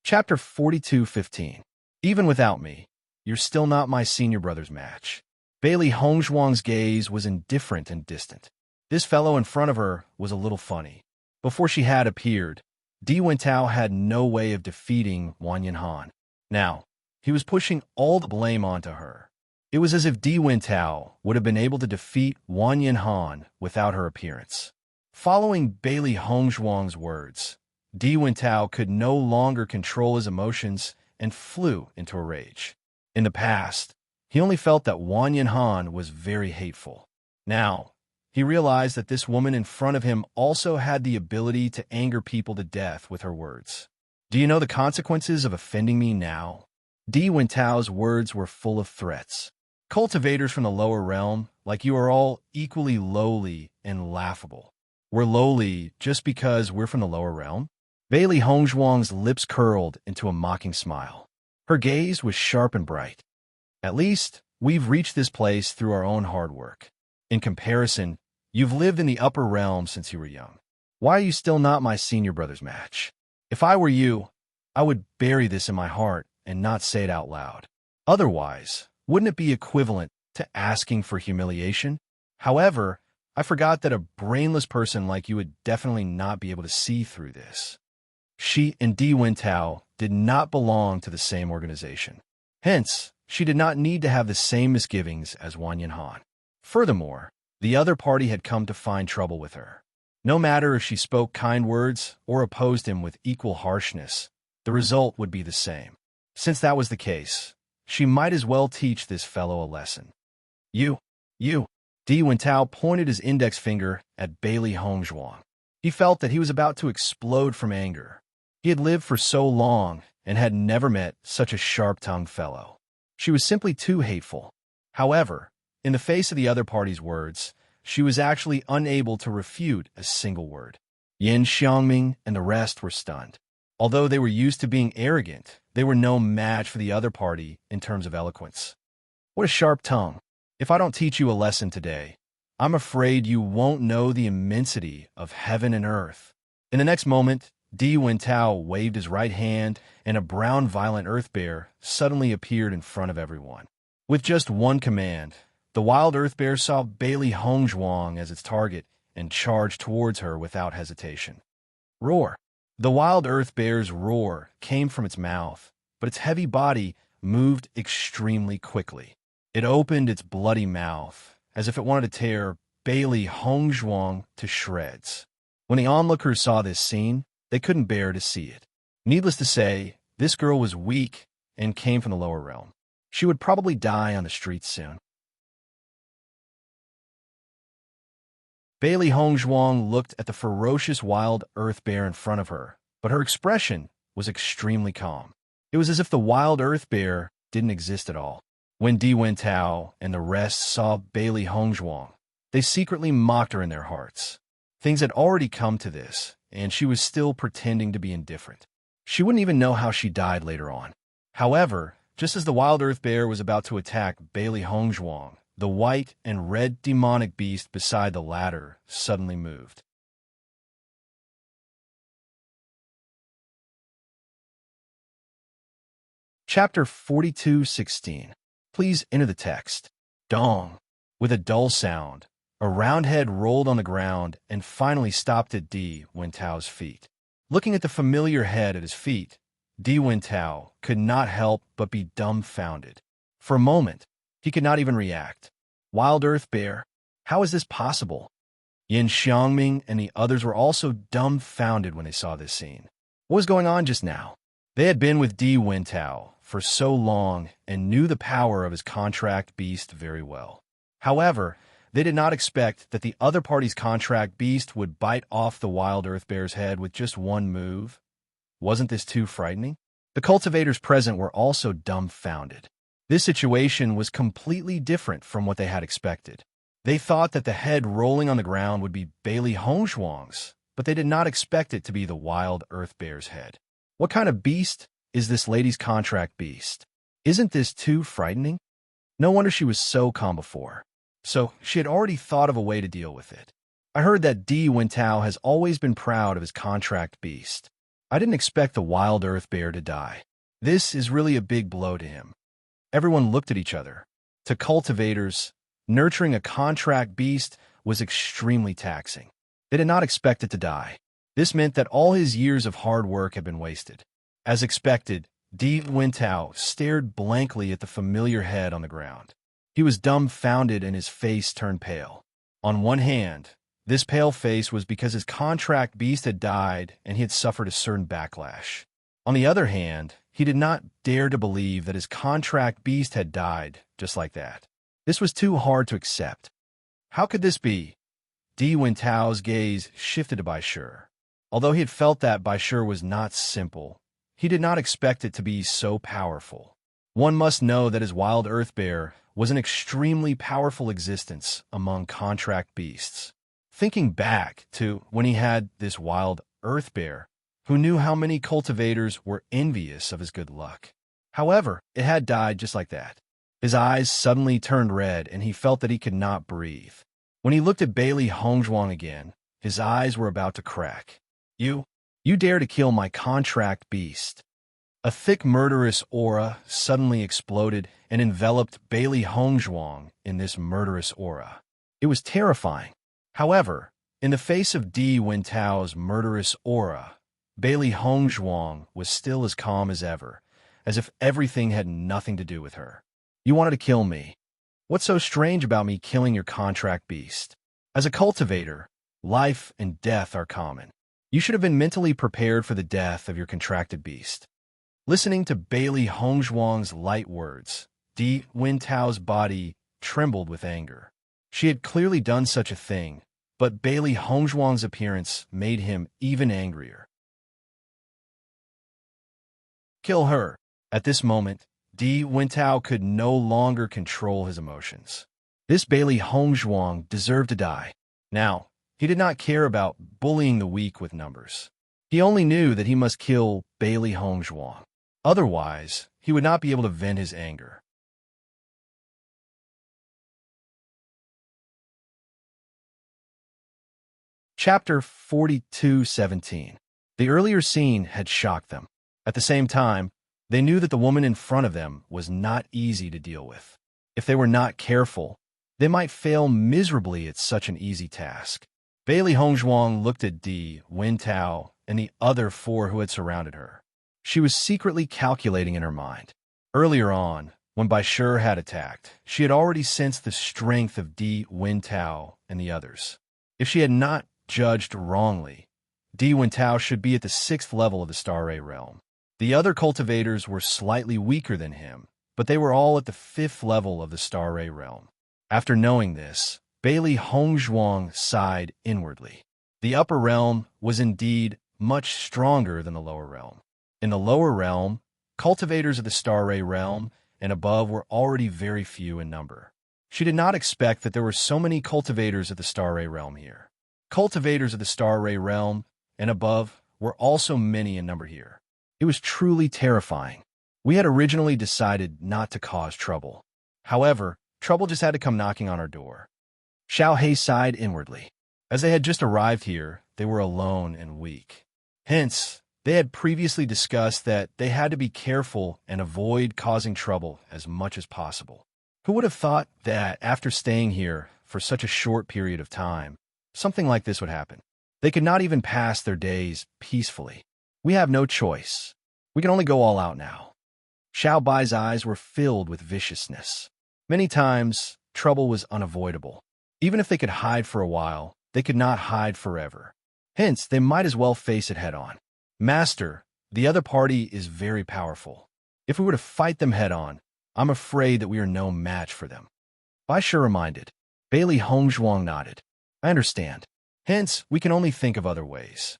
Chapter 42:15. Even without me, you're still not my senior brother's match. Bailey Hongzhuang's gaze was indifferent and distant. This fellow in front of her was a little funny. Before she had appeared, Di Wintao had no way of defeating Wang Yanhan. Now, he was pushing all the blame onto her. It was as if Di Wintao would have been able to defeat Wang Yanhan without her appearance. Following Bailey Hongzhuang's words, Di Wintao could no longer control his emotions and flew into a rage. In the past, he only felt that Wang Yanhan was very hateful. Now, he realized that this woman in front of him also had the ability to anger people to death with her words. Do you know the consequences of offending me now? Di Wintao's words were full of threats. Cultivators from the lower realm, like you, are all equally lowly and laughable. We're lowly just because we're from the lower realm? Bailey Hongzhuang's lips curled into a mocking smile. Her gaze was sharp and bright. At least, we've reached this place through our own hard work. In comparison, you've lived in the upper realm since you were young. Why are you still not my senior brother's match? If I were you, I would bury this in my heart and not say it out loud. Otherwise, wouldn't it be equivalent to asking for humiliation? However, I forgot that a brainless person like you would definitely not be able to see through this. She and Di Wintao did not belong to the same organization. Hence, she did not need to have the same misgivings as Wang Yanhan. Furthermore, the other party had come to find trouble with her. No matter if she spoke kind words or opposed him with equal harshness, the result would be the same. Since that was the case, she might as well teach this fellow a lesson. You. Di Wintao pointed his index finger at Bailey Hongzhuang. He felt that he was about to explode from anger. He had lived for so long and had never met such a sharp-tongued fellow. She was simply too hateful. However, in the face of the other party's words, she was actually unable to refute a single word. Yin Xiangming and the rest were stunned. Although they were used to being arrogant, they were no match for the other party in terms of eloquence. What a sharp tongue. If I don't teach you a lesson today, I'm afraid you won't know the immensity of heaven and earth. In the next moment, Di Wintao waved his right hand, and a brown violent earth bear suddenly appeared in front of everyone. With just one command, the wild earth bear saw Bailey Hongzhuang as its target and charged towards her without hesitation. Roar! The wild earth bear's roar came from its mouth, but its heavy body moved extremely quickly. It opened its bloody mouth, as if it wanted to tear Bailey Hongzhuang to shreds. When the onlookers saw this scene, they couldn't bear to see it. Needless to say, this girl was weak and came from the lower realm. She would probably die on the streets soon. Bailey Hongzhuang looked at the ferocious wild earth bear in front of her, but her expression was extremely calm. It was as if the wild earth bear didn't exist at all. When Di Wintao and the rest saw Bailey Hongzhuang, they secretly mocked her in their hearts. Things had already come to this, and she was still pretending to be indifferent. She wouldn't even know how she died later on. However, just as the wild earth bear was about to attack Bailey Hongzhuang, the white and red demonic beast beside the latter suddenly moved. Chapter 42:16. Please enter the text. Dong. With a dull sound, a round head rolled on the ground and finally stopped at Di Wintao's feet. Looking at the familiar head at his feet, Di Wintao could not help but be dumbfounded. For a moment, he could not even react. Wild Earth Bear? How is this possible? Yin Xiangming and the others were also dumbfounded when they saw this scene. What was going on just now? They had been with Di Wintao for so long and knew the power of his contract beast very well. However, they did not expect that the other party's contract beast would bite off the wild earth bear's head with just one move. Wasn't this too frightening? The cultivators present were also dumbfounded. This situation was completely different from what they had expected. They thought that the head rolling on the ground would be Bailey Hongzhuang's, but they did not expect it to be the wild earth bear's head. What kind of beast is this lady's contract beast? Isn't this too frightening? No wonder she was so calm before. So she had already thought of a way to deal with it. I heard that Di Wintao has always been proud of his contract beast. I didn't expect the wild earth bear to die. This is really a big blow to him. Everyone looked at each other. To cultivators, nurturing a contract beast was extremely taxing. They did not expect it to die. This meant that all his years of hard work had been wasted. As expected, Di Wintao stared blankly at the familiar head on the ground. He was dumbfounded and his face turned pale. On one hand, this pale face was because his contract beast had died and he had suffered a certain backlash. On the other hand, he did not dare to believe that his contract beast had died just like that. This was too hard to accept. How could this be? Di Wintao's gaze shifted to Bai Shi. Although he had felt that Bai Shi was not simple, he did not expect it to be so powerful. One must know that his wild earth bear was an extremely powerful existence among contract beasts. Thinking back to when he had this wild earth bear, who knew how many cultivators were envious of his good luck. However, it had died just like that. His eyes suddenly turned red, and he felt that he could not breathe. When he looked at Bailey Hongzhuang again, his eyes were about to crack. You dare to kill my contract beast." A thick murderous aura suddenly exploded and enveloped Bailey Hongzhuang in this murderous aura. It was terrifying. However, in the face of Di Wentao's murderous aura, Bailey Hongzhuang was still as calm as ever, as if everything had nothing to do with her. "You wanted to kill me. What's so strange about me killing your contract beast? As a cultivator, life and death are common. You should have been mentally prepared for the death of your contracted beast." Listening to Bailey Hongzhuang's light words, Di Wentao's body trembled with anger. She had clearly done such a thing, but Bailey Hongzhuang's appearance made him even angrier. "Kill her." At this moment, Di Wentao could no longer control his emotions. This Bailey Hongzhuang deserved to die. Now, he did not care about bullying the weak with numbers. He only knew that he must kill Bailey Hongzhuang. Otherwise, he would not be able to vent his anger. Chapter 42:17. The earlier scene had shocked them. At the same time, they knew that the woman in front of them was not easy to deal with. If they were not careful, they might fail miserably at such an easy task. Bailey Hongzhuang looked at Di Wentao and the other four who had surrounded her. She was secretly calculating in her mind. Earlier on, when Bai Shi had attacked, she had already sensed the strength of Di Wentao and the others. If she had not judged wrongly, Di Wentao should be at the 6th level of the Star Ray realm. The other cultivators were slightly weaker than him, but they were all at the 5th level of the Star Ray realm. After knowing this, Bailey Hongzhuang sighed inwardly. The upper realm was indeed much stronger than the lower realm. In the lower realm, cultivators of the Star Ray realm and above were already very few in number. She did not expect that there were so many cultivators of the Star Ray realm here. Cultivators of the Star Ray realm and above were also many in number here. It was truly terrifying. We had originally decided not to cause trouble. However, trouble just had to come knocking on our door. Xiao He sighed inwardly. As they had just arrived here, they were alone and weak. Hence, they had previously discussed that they had to be careful and avoid causing trouble as much as possible. Who would have thought that after staying here for such a short period of time, something like this would happen? They could not even pass their days peacefully. We have no choice. We can only go all out now. Xiao Bai's eyes were filled with viciousness. Many times, trouble was unavoidable. Even if they could hide for a while, they could not hide forever. Hence, they might as well face it head-on. "Master, the other party is very powerful. If we were to fight them head-on, I'm afraid that we are no match for them." Bai Shi reminded. Bailey Hongzhuang nodded. "I understand. Hence, we can only think of other ways."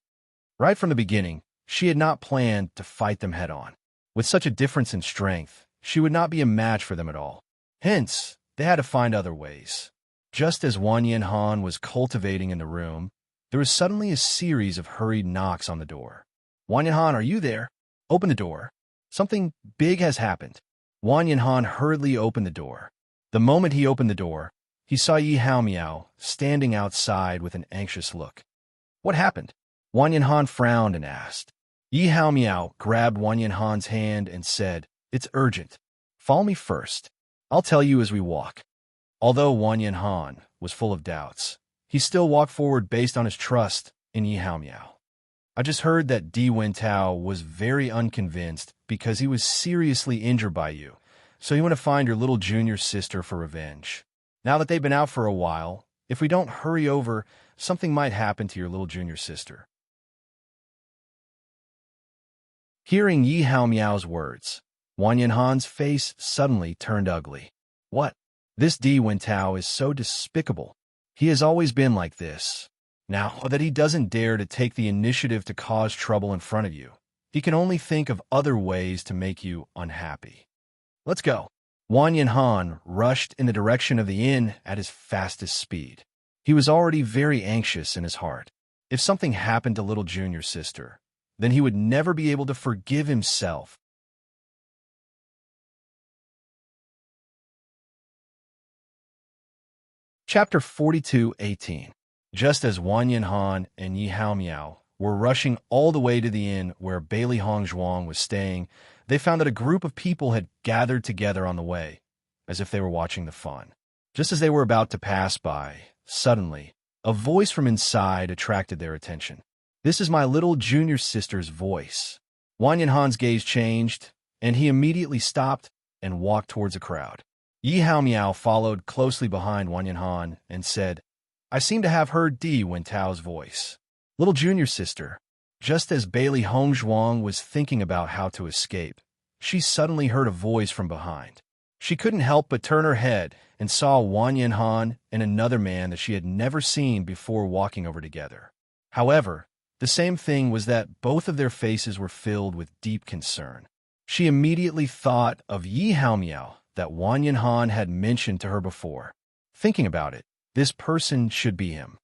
Right from the beginning, she had not planned to fight them head-on. With such a difference in strength, she would not be a match for them at all. Hence, they had to find other ways. Just as Wang Yanhan was cultivating in the room, there was suddenly a series of hurried knocks on the door. "Wang Yanhan, are you there? Open the door. Something big has happened." Wang Yanhan hurriedly opened the door. The moment he opened the door, he saw Yi Haomiao standing outside with an anxious look. "What happened?" Wang Yanhan frowned and asked. Yi Haomiao grabbed Wang Yanhan's hand and said, "It's urgent. Follow me first. I'll tell you as we walk." Although Wang Yanhan was full of doubts, he still walked forward based on his trust in Yi Haomiao. "I just heard that Di Wentao was very unconvinced because he was seriously injured by you, so you want to find your little junior sister for revenge. Now that they've been out for a while, if we don't hurry over, something might happen to your little junior sister." Hearing Yi Haomiao's words, Wang Yanhan's face suddenly turned ugly. "What? This Di Wentao is so despicable. He has always been like this. Now that he doesn't dare to take the initiative to cause trouble in front of you, he can only think of other ways to make you unhappy. Let's go." Wang Yanhan rushed in the direction of the inn at his fastest speed. He was already very anxious in his heart. If something happened to little junior sister, then he would never be able to forgive himself. Chapter 42:18. Just as Wang Yanhan and Yi Haomiao were rushing all the way to the inn where Bailey Hongzhuang was staying, they found that a group of people had gathered together on the way, as if they were watching the fun. Just as they were about to pass by, suddenly, a voice from inside attracted their attention. "This is my little junior sister's voice." Wang Yanhan's gaze changed, and he immediately stopped and walked towards a crowd. Yi Haomiao followed closely behind Wang Yanhan and said, "I seem to have heard Di Wentao's voice. Little junior sister." Just as Bailey Hongzhuang was thinking about how to escape, she suddenly heard a voice from behind. She couldn't help but turn her head and saw Wang Yanhan and another man that she had never seen before walking over together. However, the same thing was that both of their faces were filled with deep concern. She immediately thought of Yi Haomiao that Wang Yanhan had mentioned to her before. Thinking about it, this person should be him.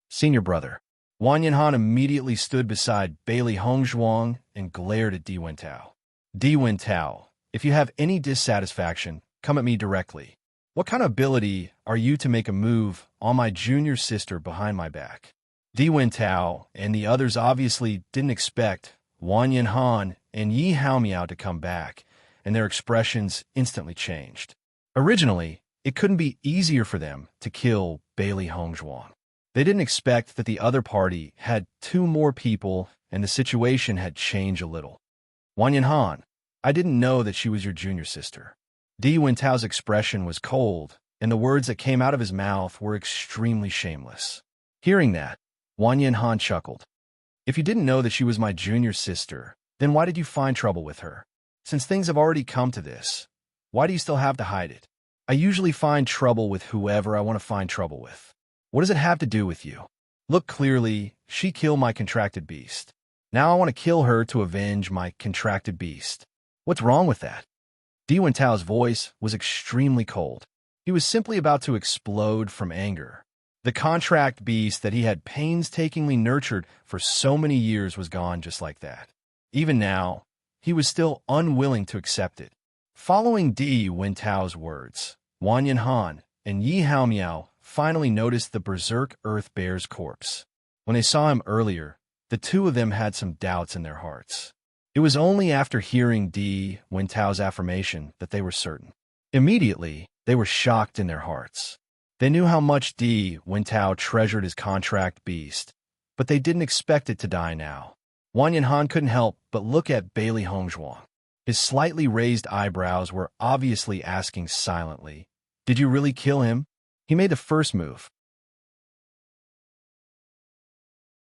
Senior brother. Wang Yanhan immediately stood beside Bailey Hongzhuang and glared at Di Wentao. "Di Wentao, if you have any dissatisfaction, come at me directly. What kind of ability are you to make a move on my junior sister behind my back?" Di Wentao and the others obviously didn't expect Wang Yanhan and Yi Haomiao to come back, and their expressions instantly changed. Originally, it couldn't be easier for them to kill Bailey Hongzhuang. They didn't expect that the other party had two more people, and the situation had changed a little. "Wang Yanhan, I didn't know that she was your junior sister." Di Wentao's expression was cold, and the words that came out of his mouth were extremely shameless. Hearing that, Wang Yanhan chuckled. "If you didn't know that she was my junior sister, then why did you find trouble with her? Since things have already come to this, why do you still have to hide it? I usually find trouble with whoever I want to find trouble with. What does it have to do with you? Look clearly, she killed my contracted beast. Now I want to kill her to avenge my contracted beast. What's wrong with that?" Di Wentao's voice was extremely cold. He was simply about to explode from anger. The contract beast that he had painstakingly nurtured for so many years was gone just like that. Even now, he was still unwilling to accept it. Following Di Wentao's words, Wang Yanhan and Yi Haomiao finally noticed the berserk earth bear's corpse. When they saw him earlier, the two of them had some doubts in their hearts. It was only after hearing Di Wentao's affirmation that they were certain. Immediately, they were shocked in their hearts. They knew how much Di Wentao treasured his contract beast, but they didn't expect it to die now. Wang Yanhan couldn't help but look at Bailey Hongzhuang. His slightly raised eyebrows were obviously asking silently, "Did you really kill him?" He made the first move.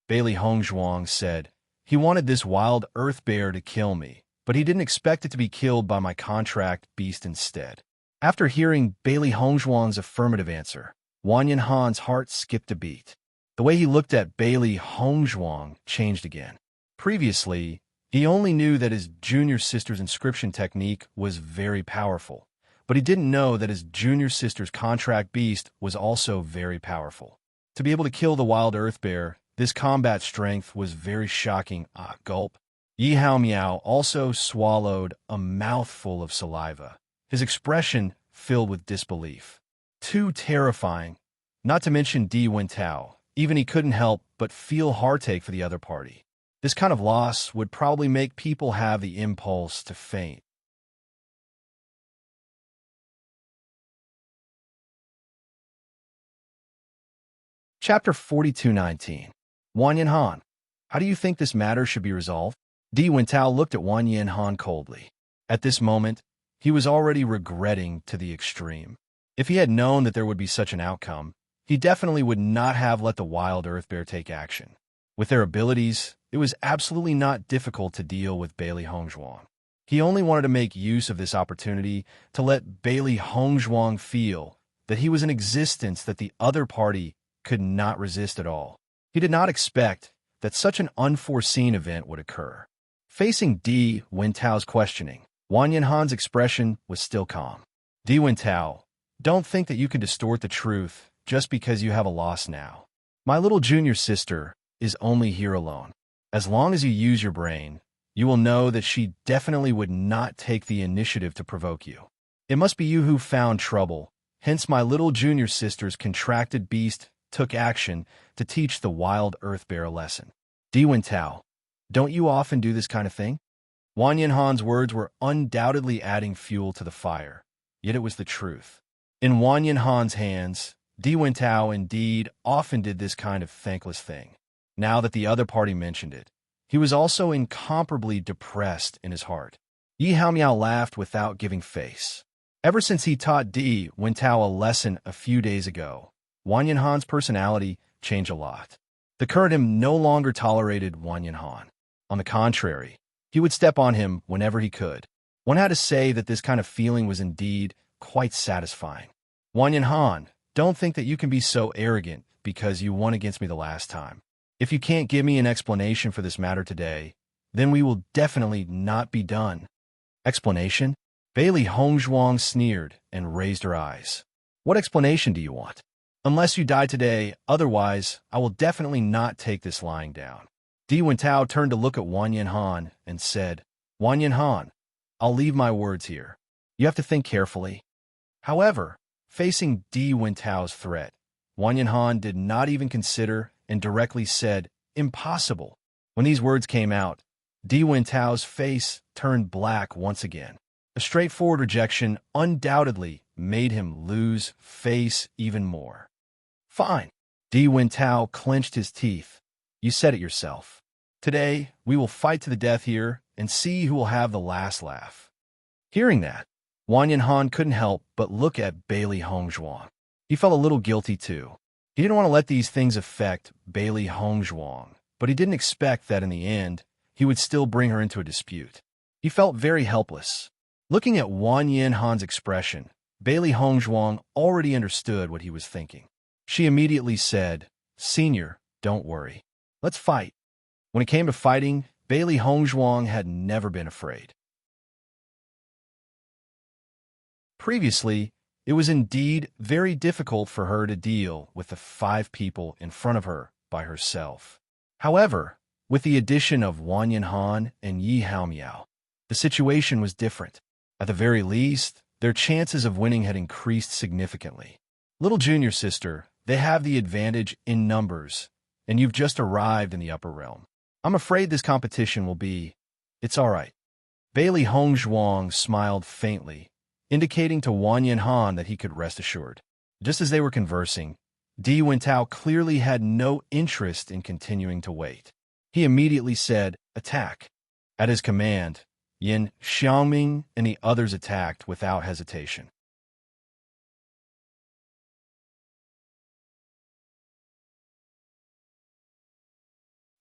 Bailey Hongzhuang said, "He wanted this wild earth bear to kill me, but he didn't expect it to be killed by my contract beast instead." After hearing Bailey Hongzhuang's affirmative answer, Wang Yanhan's heart skipped a beat. The way he looked at Bailey Hongzhuang changed again. Previously, he only knew that his junior sister's inscription technique was very powerful, but he didn't know that his junior sister's contract beast was also very powerful. To be able to kill the wild earth bear, this combat strength was very shocking. Gulp. Yi Haomiao also swallowed a mouthful of saliva, his expression filled with disbelief. Too terrifying, not to mention Di Wentao. Even he couldn't help but feel heartache for the other party. This kind of loss would probably make people have the impulse to faint. Chapter 42:19. Wang Yanhan, how do you think this matter should be resolved? Di Wentao looked at Wang Yanhan coldly. At this moment, he was already regretting to the extreme. If he had known that there would be such an outcome, he definitely would not have let the wild earth bear take action. With their abilities, it was absolutely not difficult to deal with Bailey Hongzhuang. He only wanted to make use of this opportunity to let Bailey Hongzhuang feel that he was an existence that the other party could not resist at all. He did not expect that such an unforeseen event would occur. Facing Di Wentao's questioning, Wang Yanhan's expression was still calm. "Di Wentao, don't think that you can distort the truth just because you have a loss now. My little junior sister is only here alone. As long as you use your brain, you will know that she definitely would not take the initiative to provoke you. It must be you who found trouble, hence my little junior sister's contracted beast took action to teach the wild earth bear a lesson. Diwen Tao, don't you often do this kind of thing? Wang Yanhan's words were undoubtedly adding fuel to the fire, yet it was the truth. In Wang Yanhan's hands, Diwen Tao indeed often did this kind of thankless thing. Now that the other party mentioned it, he was also incomparably depressed in his heart. Yi Haomiao laughed without giving face. Ever since he taught Diwen Tao a lesson a few days ago, Wang Yanhan's personality changed a lot. The current him no longer tolerated Wang Yanhan. On the contrary, he would step on him whenever he could. One had to say that this kind of feeling was indeed quite satisfying. Wang Yanhan, don't think that you can be so arrogant because you won against me the last time. If you can't give me an explanation for this matter today, then we will definitely not be done. Explanation? Bailey Hongzhuang sneered and raised her eyes. What explanation do you want? Unless you die today, otherwise, I will definitely not take this lying down. Diwen Tao turned to look at Wang Yanhan and said, Wang Yanhan, I'll leave my words here. You have to think carefully. However, facing Diwen Tao's threat, Wang Yanhan did not even consider and directly said, impossible. When these words came out, Diwen Tao's face turned black once again. A straightforward rejection undoubtedly made him lose face even more. Fine. Diwen Tao clenched his teeth. You said it yourself. Today, we will fight to the death here and see who will have the last laugh. Hearing that, Wang Yanhan couldn't help but look at Bailey Hongzhuang. He felt a little guilty too. He didn't want to let these things affect Bailey Hongzhuang, but he didn't expect that in the end, he would still bring her into a dispute. He felt very helpless. Looking at Wang Yanhan's expression, Bailey Hongzhuang already understood what he was thinking. She immediately said, Senior, don't worry. Let's fight. When it came to fighting, Bailey Hongzhuang had never been afraid. Previously, it was indeed very difficult for her to deal with the 5 people in front of her by herself. However, with the addition of Wang Yanhan and Yi Haomiao, the situation was different. At the very least, their chances of winning had increased significantly. Little junior sister, they have the advantage in numbers, and you've just arrived in the upper realm. I'm afraid this competition will be... It's all right. Bailey Hongzhuang smiled faintly, indicating to Wang Yanhan that he could rest assured. Just as they were conversing, Diwen Tao clearly had no interest in continuing to wait. He immediately said, attack. At his command, Yin Xiaoming and the others attacked without hesitation.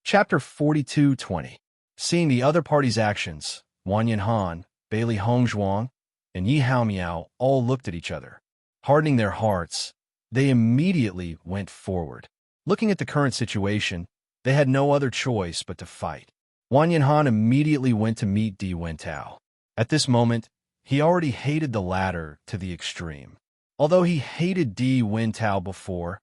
Chapter 42:20. Seeing the other party's actions, Wang Yanhan, Bailey Hongzhuang, and Yi Haomiao all looked at each other. Hardening their hearts, they immediately went forward. Looking at the current situation, they had no other choice but to fight. Wang Yanhan immediately went to meet Diwen Tao. At this moment, he already hated the latter to the extreme. Although he hated Diwen Tao before,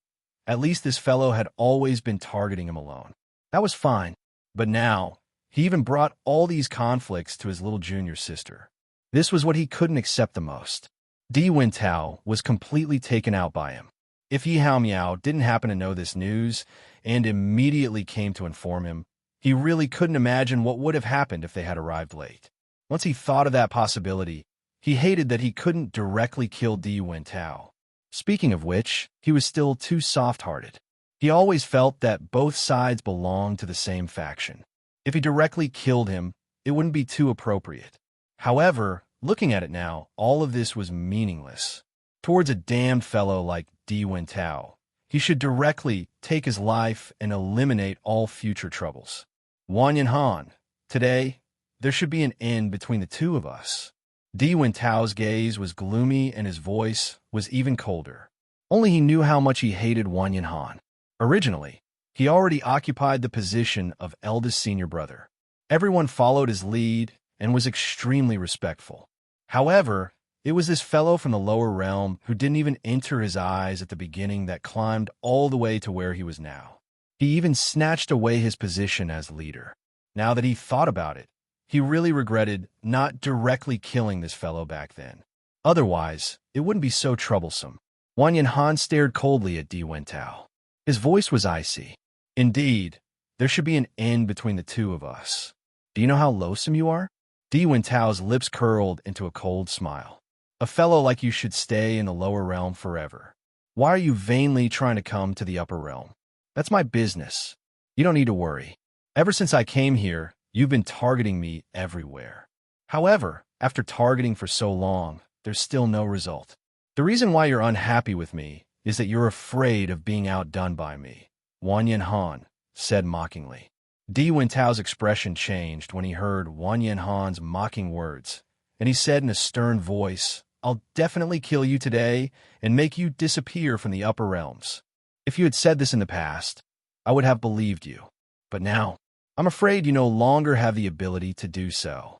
at least this fellow had always been targeting him alone. That was fine, but now, he even brought all these conflicts to his little junior sister. This was what he couldn't accept the most. Diwen Tao was completely taken out by him. If Yi Haomiao didn't happen to know this news and immediately came to inform him, he really couldn't imagine what would have happened if they had arrived late. Once he thought of that possibility, he hated that he couldn't directly kill Diwen Tao. Speaking of which, he was still too soft-hearted. He always felt that both sides belonged to the same faction. If he directly killed him, it wouldn't be too appropriate. However, looking at it now, all of this was meaningless. Towards a damned fellow like Diwen Tao, he should directly take his life and eliminate all future troubles. Wang Yanhan, today, there should be an end between the two of us. Diwen Tao's gaze was gloomy and his voice was even colder. Only he knew how much he hated Wang Yanhan. Originally, he already occupied the position of eldest senior brother. Everyone followed his lead and was extremely respectful. However, it was this fellow from the lower realm who didn't even enter his eyes at the beginning that climbed all the way to where he was now. He even snatched away his position as leader. Now that he thought about it, he really regretted not directly killing this fellow back then. Otherwise, it wouldn't be so troublesome. Wang Yanhan stared coldly at Di Wentao. His voice was icy. Indeed, there should be an end between the two of us. Do you know how loathsome you are? Di Wentao's lips curled into a cold smile. A fellow like you should stay in the lower realm forever. Why are you vainly trying to come to the upper realm? That's my business. You don't need to worry. Ever since I came here, you've been targeting me everywhere. However, after targeting for so long, there's still no result. The reason why you're unhappy with me is that you're afraid of being outdone by me, Wang Yanhan said mockingly. Di Wentao's expression changed when he heard Wang Yanhan's mocking words, and he said in a stern voice, I'll definitely kill you today and make you disappear from the upper realms. If you had said this in the past, I would have believed you. But now, I'm afraid you no longer have the ability to do so.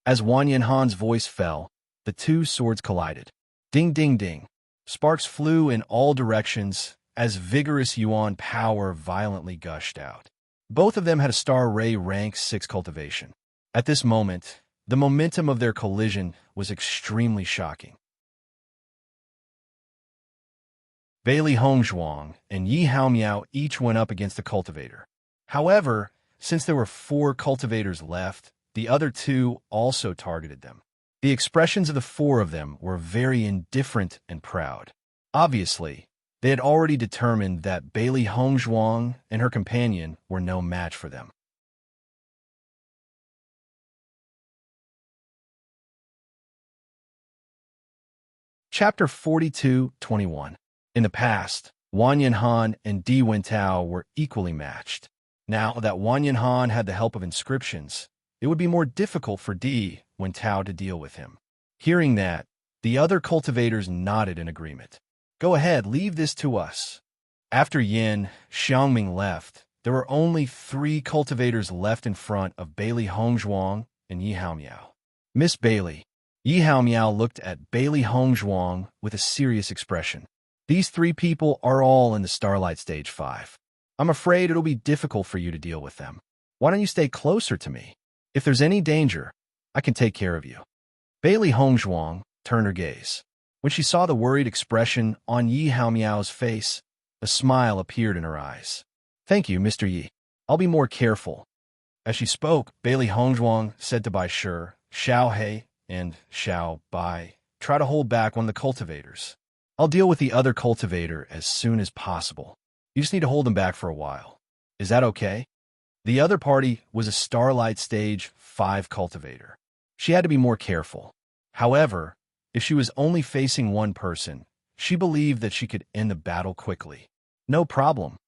As Wang Yanhan's voice fell, the two swords collided. Ding, ding, ding. Sparks flew in all directions as vigorous Yuan power violently gushed out. Both of them had a star ray rank 6 cultivation. At this moment, the momentum of their collision was extremely shocking. Bailey Hongzhuang and Yi Haomiao each went up against the cultivator. However, since there were 4 cultivators left, the other 2 also targeted them. The expressions of the 4 of them were very indifferent and proud. Obviously, they had already determined that Bailey Hongzhuang and her companion were no match for them. Chapter 42-21. In the past, Wang Yanhan and Di Wentao were equally matched. Now that Wang Yanhan had the help of inscriptions, it would be more difficult for Di Wentao to deal with him. Hearing that, the other cultivators nodded in agreement. Go ahead, leave this to us. After Yin Xiangming left, there were only 3 cultivators left in front of Bailey Hongzhuang and Yi Haomiao. Miss Bailey. Yi Haomiao looked at Bailey Hongzhuang with a serious expression. These 3 people are all in the Starlight Stage 5. I'm afraid it'll be difficult for you to deal with them. Why don't you stay closer to me? If there's any danger, I can take care of you. Bailey Hongzhuang turned her gaze. When she saw the worried expression on Yi Haomiao's face, a smile appeared in her eyes. Thank you, Mr. Yi. I'll be more careful. As she spoke, Bailey Hongzhuang said to Bai Shi, Xiao He, and Xiao Bai, try to hold back one of the cultivators. I'll deal with the other cultivator as soon as possible. You just need to hold him back for a while. Is that okay? The other party was a Starlight Stage 5 cultivator. She had to be more careful. However, if she was only facing one person, she believed that she could end the battle quickly. No problem.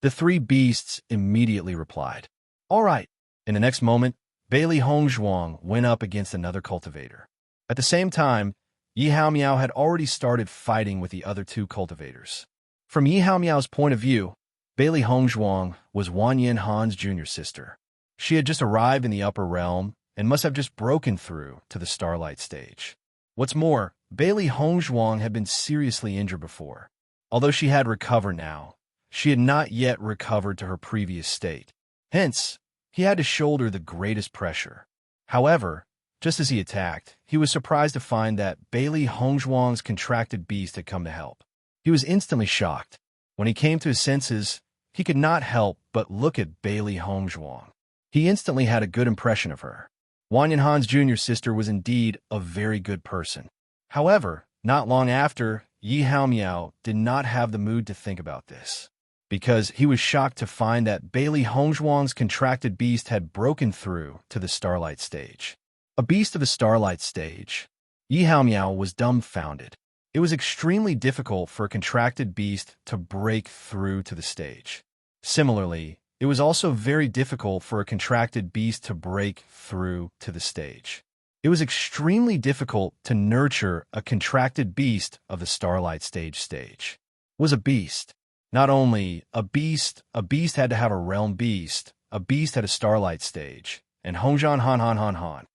The 3 beasts immediately replied. All right. In the next moment, Bailey Hongzhuang went up against another cultivator. At the same time, Yi Haomiao had already started fighting with the other 2 cultivators. From Yi Haomiao's point of view, Bailey Hongzhuang was Wang Yanhan's junior sister. She had just arrived in the upper realm and must have just broken through to the Starlight Stage. What's more, Bailey Hongzhuang had been seriously injured before. Although she had recovered now, she had not yet recovered to her previous state. Hence, he had to shoulder the greatest pressure. However, just as he attacked, he was surprised to find that Bailey Hongzhuang's contracted beast had come to help. He was instantly shocked. When he came to his senses, he could not help but look at Bailey Hongzhuang. He instantly had a good impression of her. Wang Yanhan's junior sister was indeed a very good person. However, not long after, Yi Haomiao did not have the mood to think about this, because he was shocked to find that Bailey Hongzhuang's contracted beast had broken through to the Starlight Stage. A beast of the Starlight Stage. Yi Haomiao was dumbfounded. It was extremely difficult for a contracted beast to break through to the stage. Similarly, it was also very difficult for a contracted beast to break through to the stage. It was extremely difficult to nurture a contracted beast of the Starlight stage. Was a beast. Not only a beast had to have a realm beast, a beast had a Starlight Stage, and Hongzhan Han.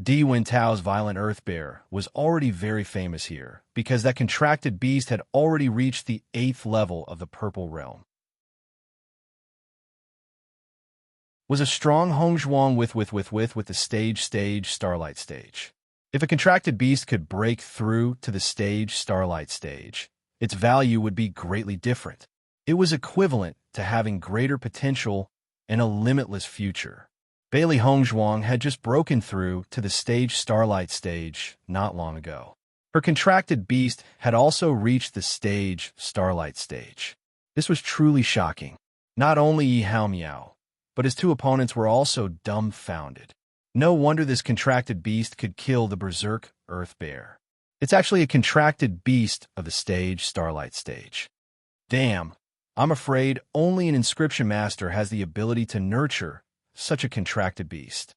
Di Wentao's violent earth bear was already very famous here, because that contracted beast had already reached the 8th level of the Purple Realm. was a strong Hongzhuang with the stage starlight stage. If a contracted beast could break through to the starlight stage, its value would be greatly different. It was equivalent to having greater potential and a limitless future. Bailey Hongzhuang had just broken through to the starlight stage not long ago. Her contracted beast had also reached the starlight stage. This was truly shocking. Not only Yi Hao Miao, but his two opponents were also dumbfounded. No wonder this contracted beast could kill the berserk earth bear. It's actually a contracted beast of the starlight stage. Damn, I'm afraid only an inscription master has the ability to nurture such a contracted beast.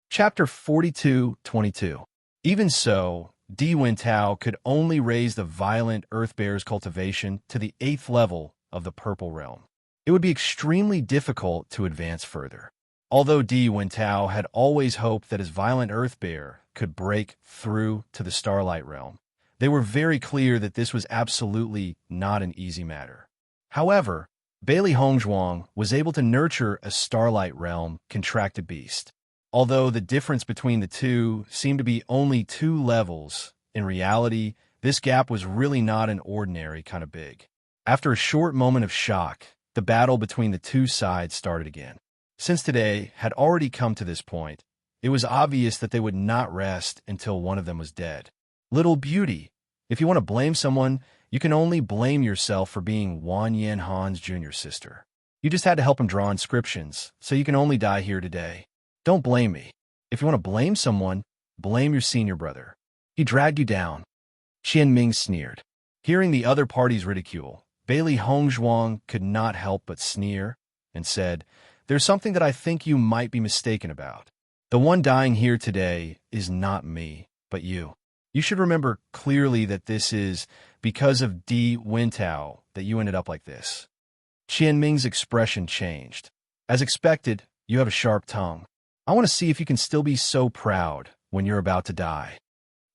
Chapter 42:22. Even so, Di Wintao could only raise the violent earth bear's cultivation to the 8th level of the purple realm. It would be extremely difficult to advance further. Although Di Wintao had always hoped that his violent earth bear could break through to the starlight realm, they were very clear that this was absolutely not an easy matter. However, Bailey Hongzhuang was able to nurture a starlight realm contracted beast. Although the difference between the two seemed to be only 2 levels, in reality, this gap was really not an ordinary kind of big. After a short moment of shock, the battle between the two sides started again. Since today had already come to this point, it was obvious that they would not rest until one of them was dead. Little beauty, if you want to blame someone, you can only blame yourself for being Wan Yanhan's junior sister. You just had to help him draw inscriptions, so you can only die here today. Don't blame me. If you want to blame someone, blame your senior brother. He dragged you down. Qianming sneered. Hearing the other party's ridicule, Bailey Hongzhuang could not help but sneer and said, "There's something that I think you might be mistaken about. The one dying here today is not me, but you. You should remember clearly that this is because of Di Wintao that you ended up like this." Qianming's expression changed. As expected, you have a sharp tongue. I want to see if you can still be so proud when you're about to die.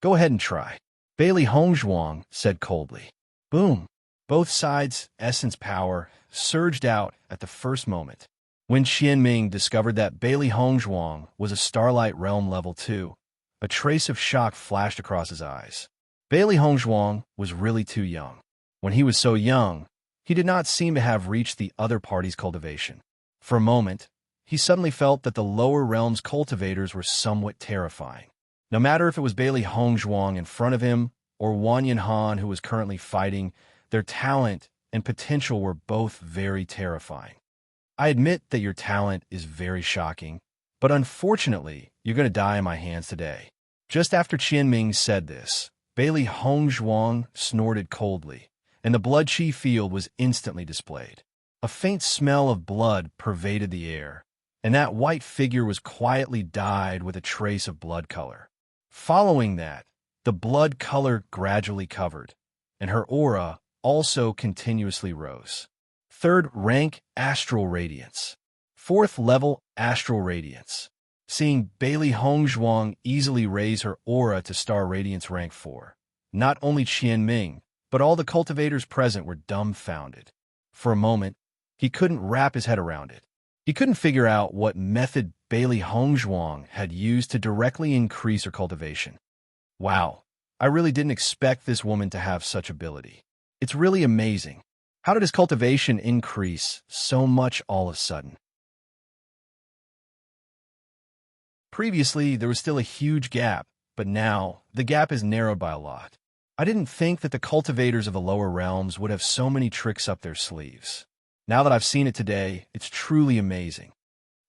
Go ahead and try. Bailey Hongzhuang said coldly. Boom. Both sides' essence power surged out at the first moment. When Qianming discovered that Bailey Hongzhuang was a Starlight Realm level 2, a trace of shock flashed across his eyes. Bailey Hongzhuang was really too young. When he was so young, he did not seem to have reached the other party's cultivation. For a moment, he suddenly felt that the lower realm's cultivators were somewhat terrifying. No matter if it was Bailey Hongzhuang in front of him or Wan Yanhan who was currently fighting, their talent and potential were both very terrifying. I admit that your talent is very shocking, but unfortunately, you're going to die in my hands today. Just after Qianming said this, Bailey Hongzhuang snorted coldly, and the blood qi field was instantly displayed. A faint smell of blood pervaded the air, and that white figure was quietly dyed with a trace of blood color. Following that, the blood color gradually covered, and her aura also continuously rose. 3rd rank Astral Radiance. 4th level Astral Radiance. Seeing Bailey Hongzhuang easily raise her aura to Star Radiance rank 4, not only Qianming, but all the cultivators present were dumbfounded. For a moment, he couldn't wrap his head around it. He couldn't figure out what method Bailey Hongzhuang had used to directly increase her cultivation. Wow, I really didn't expect this woman to have such ability. It's really amazing. How did his cultivation increase so much all of a sudden? Previously, there was still a huge gap, but now the gap is narrowed by a lot. I didn't think that the cultivators of the lower realms would have so many tricks up their sleeves. Now that I've seen it today, it's truly amazing.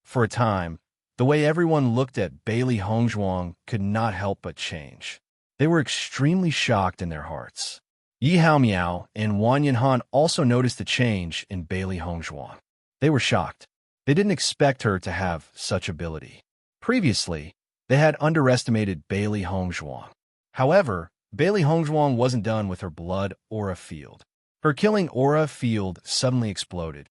For a time, the way everyone looked at Bailey Hongzhuang could not help but change. They were extremely shocked in their hearts. Yi Hao Miao and Wan Yanhan also noticed the change in Bailey Hongzhuang. They were shocked. They didn't expect her to have such ability. Previously, they had underestimated Bailey Hongzhuang. However, Bailey Hongzhuang wasn't done with her blood aura field. Her killing aura field suddenly exploded.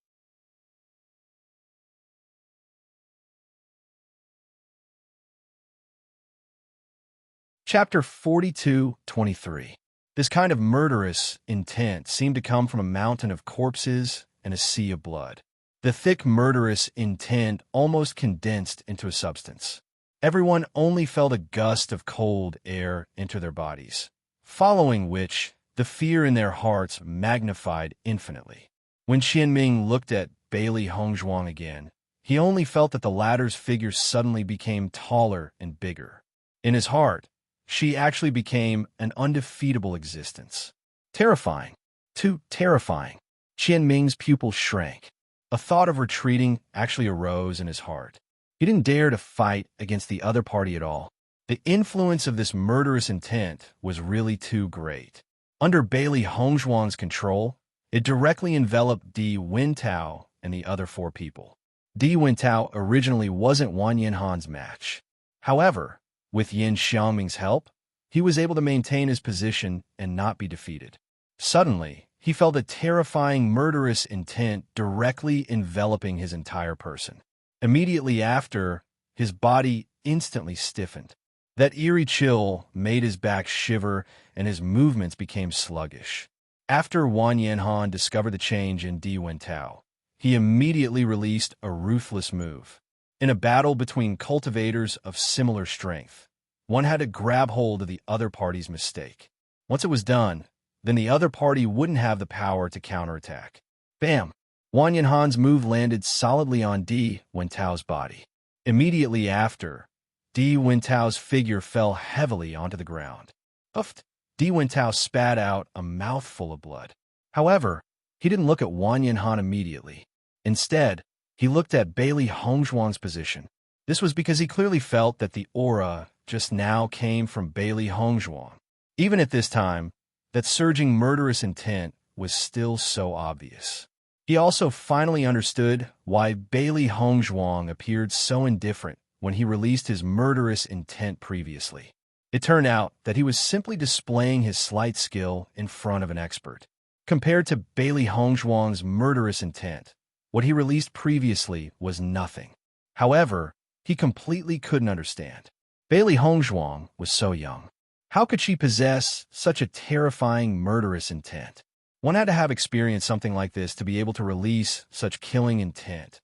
Chapter 42:23. This kind of murderous intent seemed to come from a mountain of corpses and a sea of blood. The thick murderous intent almost condensed into a substance. Everyone only felt a gust of cold air enter their bodies, following which the fear in their hearts magnified infinitely. When Qianming looked at Bailey Hongzhuang again, he only felt that the latter's figure suddenly became taller and bigger. In his heart, she actually became an undefeatable existence. Terrifying. Too terrifying. Qianming's pupils shrank. A thought of retreating actually arose in his heart. He didn't dare to fight against the other party at all. The influence of this murderous intent was really too great. Under Bailey Hongzhuang's control, it directly enveloped Di Wintao and the other 4 people. Di Wintao originally wasn't Wang Yanhan's match. However, with Yin Xiangming's help, he was able to maintain his position and not be defeated. Suddenly, he felt a terrifying murderous intent directly enveloping his entire person. Immediately after, his body instantly stiffened. That eerie chill made his back shiver and his movements became sluggish. After Wang Yanhan discovered the change in Di Wintao, he immediately released a ruthless move. In a battle between cultivators of similar strength, one had to grab hold of the other party's mistake. Once it was done, then the other party wouldn't have the power to counterattack. Bam! Wang Yanhan's move landed solidly on Di Wintao's body. Immediately after, Di Wintao's figure fell heavily onto the ground. Huffed! Di Wintao spat out a mouthful of blood. However, he didn't look at Wang Yanhan immediately. Instead, he looked at Bailey Hongzhuang's position. This was because he clearly felt that the aura just now came from Bailey Hongzhuang. Even at this time, that surging murderous intent was still so obvious. He also finally understood why Bailey Hongzhuang appeared so indifferent when he released his murderous intent previously. It turned out that he was simply displaying his slight skill in front of an expert. Compared to Bailey Hongzhuang's murderous intent, what he released previously was nothing. However, he completely couldn't understand. Bailey Hongzhuang was so young. How could she possess such a terrifying murderous intent? One had to have experienced something like this to be able to release such killing intent.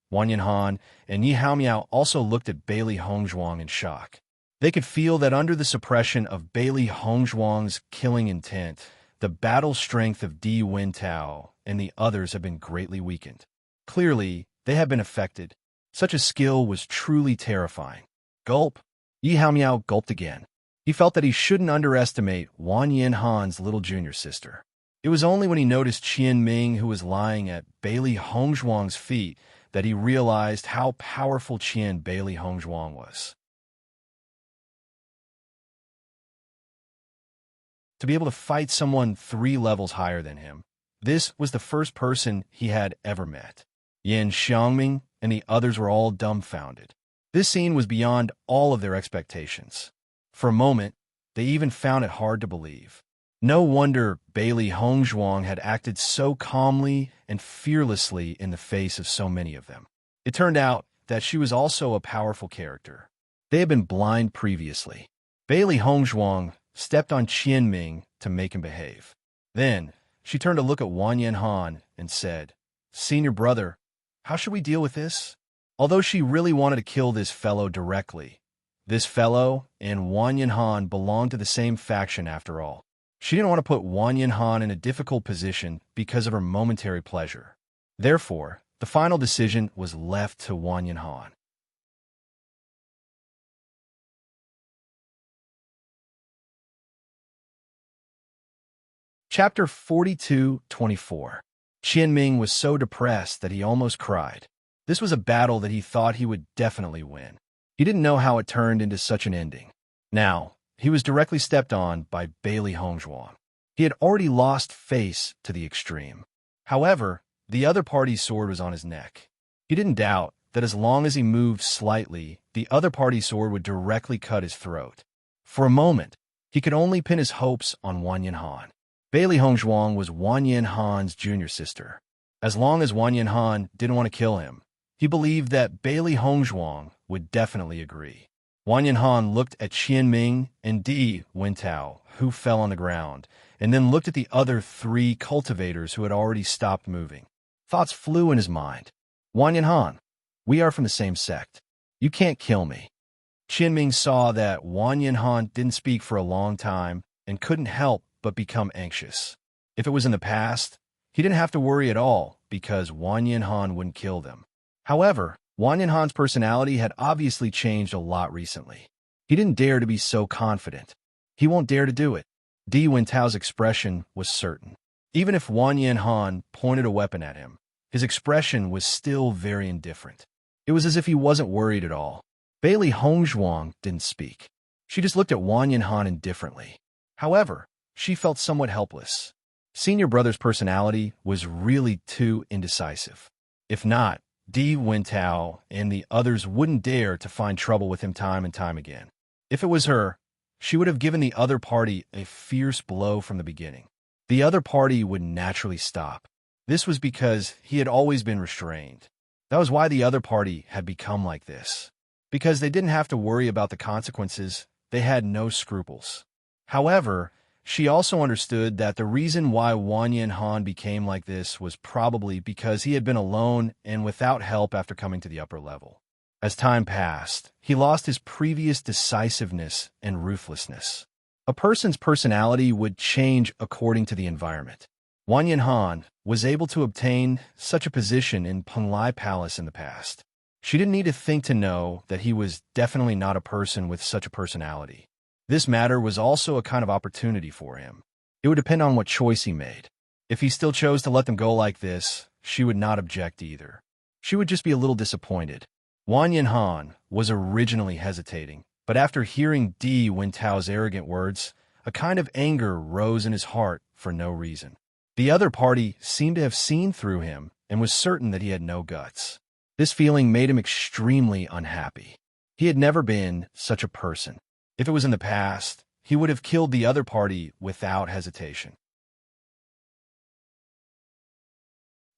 Wang Yanhan and Yi Haomiao also looked at Bailey Hongzhuang in shock. They could feel that under the suppression of Bailey Hongzhuang's killing intent, the battle strength of Di Wintao and the others had been greatly weakened. Clearly, they had been affected. Such a skill was truly terrifying. Gulp! Yi Haomiao gulped again. He felt that he shouldn't underestimate Wang Yanhan's little junior sister. It was only when he noticed Qianming, who was lying at Bailey Hongzhuang's feet, that he realized how powerful Bailey Hongzhuang was. To be able to fight someone 3 levels higher than him, this was the first person he had ever met. Yin Xiangming and the others were all dumbfounded. This scene was beyond all of their expectations. For a moment, they even found it hard to believe. No wonder Bailey Hongzhuang had acted so calmly and fearlessly in the face of so many of them. It turned out that she was also a powerful character. They had been blind previously. Bailey Hongzhuang stepped on Qianming to make him behave. Then, she turned to look at Wang Yanhan and said, "Senior brother, how should we deal with this?" Although she really wanted to kill this fellow directly, this fellow and Wang Yanhan belonged to the same faction after all. She didn't want to put Wang Yanhan in a difficult position because of her momentary pleasure. Therefore, the final decision was left to Wang Yanhan. Chapter 42-24. Qianming was so depressed that he almost cried. This was a battle that he thought he would definitely win. He didn't know how it turned into such an ending. Now, he was directly stepped on by Bailey Hongzhuang. He had already lost face to the extreme. However, the other party's sword was on his neck. He didn't doubt that as long as he moved slightly, the other party's sword would directly cut his throat. For a moment, he could only pin his hopes on Wang Yanhan. Bailey Hongzhuang was Wang Yanhan's junior sister. As long as Wang Yanhan didn't want to kill him, he believed that Bailey Hongzhuang would definitely agree. Wang Yanhan looked at Qianming and Di Wentao, who fell on the ground, and then looked at the other 3 cultivators who had already stopped moving. Thoughts flew in his mind. Wang Yanhan, we are from the same sect. You can't kill me. Qianming saw that Wang Yanhan didn't speak for a long time and couldn't help but become anxious. If it was in the past, he didn't have to worry at all because Wang Yanhan wouldn't kill them. However, Wang Yanhan's personality had obviously changed a lot recently. He didn't dare to be so confident. He won't dare to do it. Di Wentao's expression was certain. Even if Wang Yanhan pointed a weapon at him, his expression was still very indifferent. It was as if he wasn't worried at all. Bailey Hongzhuang didn't speak. She just looked at Wang Yanhan indifferently. However, she felt somewhat helpless. Senior brother's personality was really too indecisive. If not, Di Wentao and the others wouldn't dare to find trouble with him time and time again. If it was her, she would have given the other party a fierce blow from the beginning. The other party would naturally stop. This was because he had always been restrained. That was why the other party had become like this. Because they didn't have to worry about the consequences, they had no scruples. However, she also understood that the reason why Wang Yanhan became like this was probably because he had been alone and without help after coming to the upper level. As time passed, he lost his previous decisiveness and ruthlessness. A person's personality would change according to the environment. Wang Yanhan was able to obtain such a position in Penglai Palace in the past. She didn't need to think to know that he was definitely not a person with such a personality. This matter was also a kind of opportunity for him. It would depend on what choice he made. If he still chose to let them go like this, she would not object either. She would just be a little disappointed. Wang Yanhan was originally hesitating, but after hearing Di Wentao's arrogant words, a kind of anger rose in his heart for no reason. The other party seemed to have seen through him and was certain that he had no guts. This feeling made him extremely unhappy. He had never been such a person. If it was in the past, he would have killed the other party without hesitation.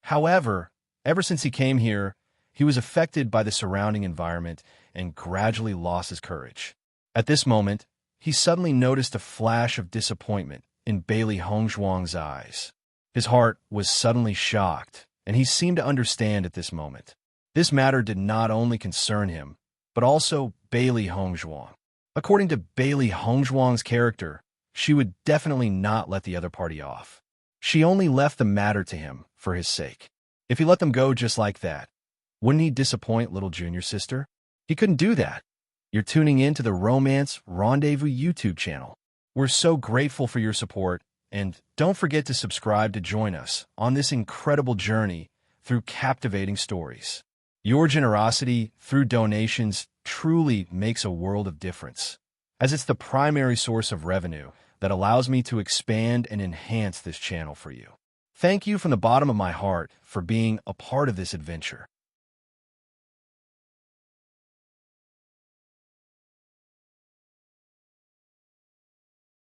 However, ever since he came here, he was affected by the surrounding environment and gradually lost his courage. At this moment, he suddenly noticed a flash of disappointment in Bailey Hongzhuang's eyes. His heart was suddenly shocked, and he seemed to understand at this moment. This matter did not only concern him, but also Bailey Hongzhuang. According to Bailey Hongzhuang's character, she would definitely not let the other party off. She only left the matter to him for his sake. If he let them go just like that, wouldn't he disappoint little junior sister? He couldn't do that. You're tuning in to the Romance Rendezvous YouTube channel. We're so grateful for your support, and don't forget to subscribe to join us on this incredible journey through captivating stories. Your generosity through donations truly makes a world of difference, as it's the primary source of revenue that allows me to expand and enhance this channel for you. Thank you from the bottom of my heart for being a part of this adventure.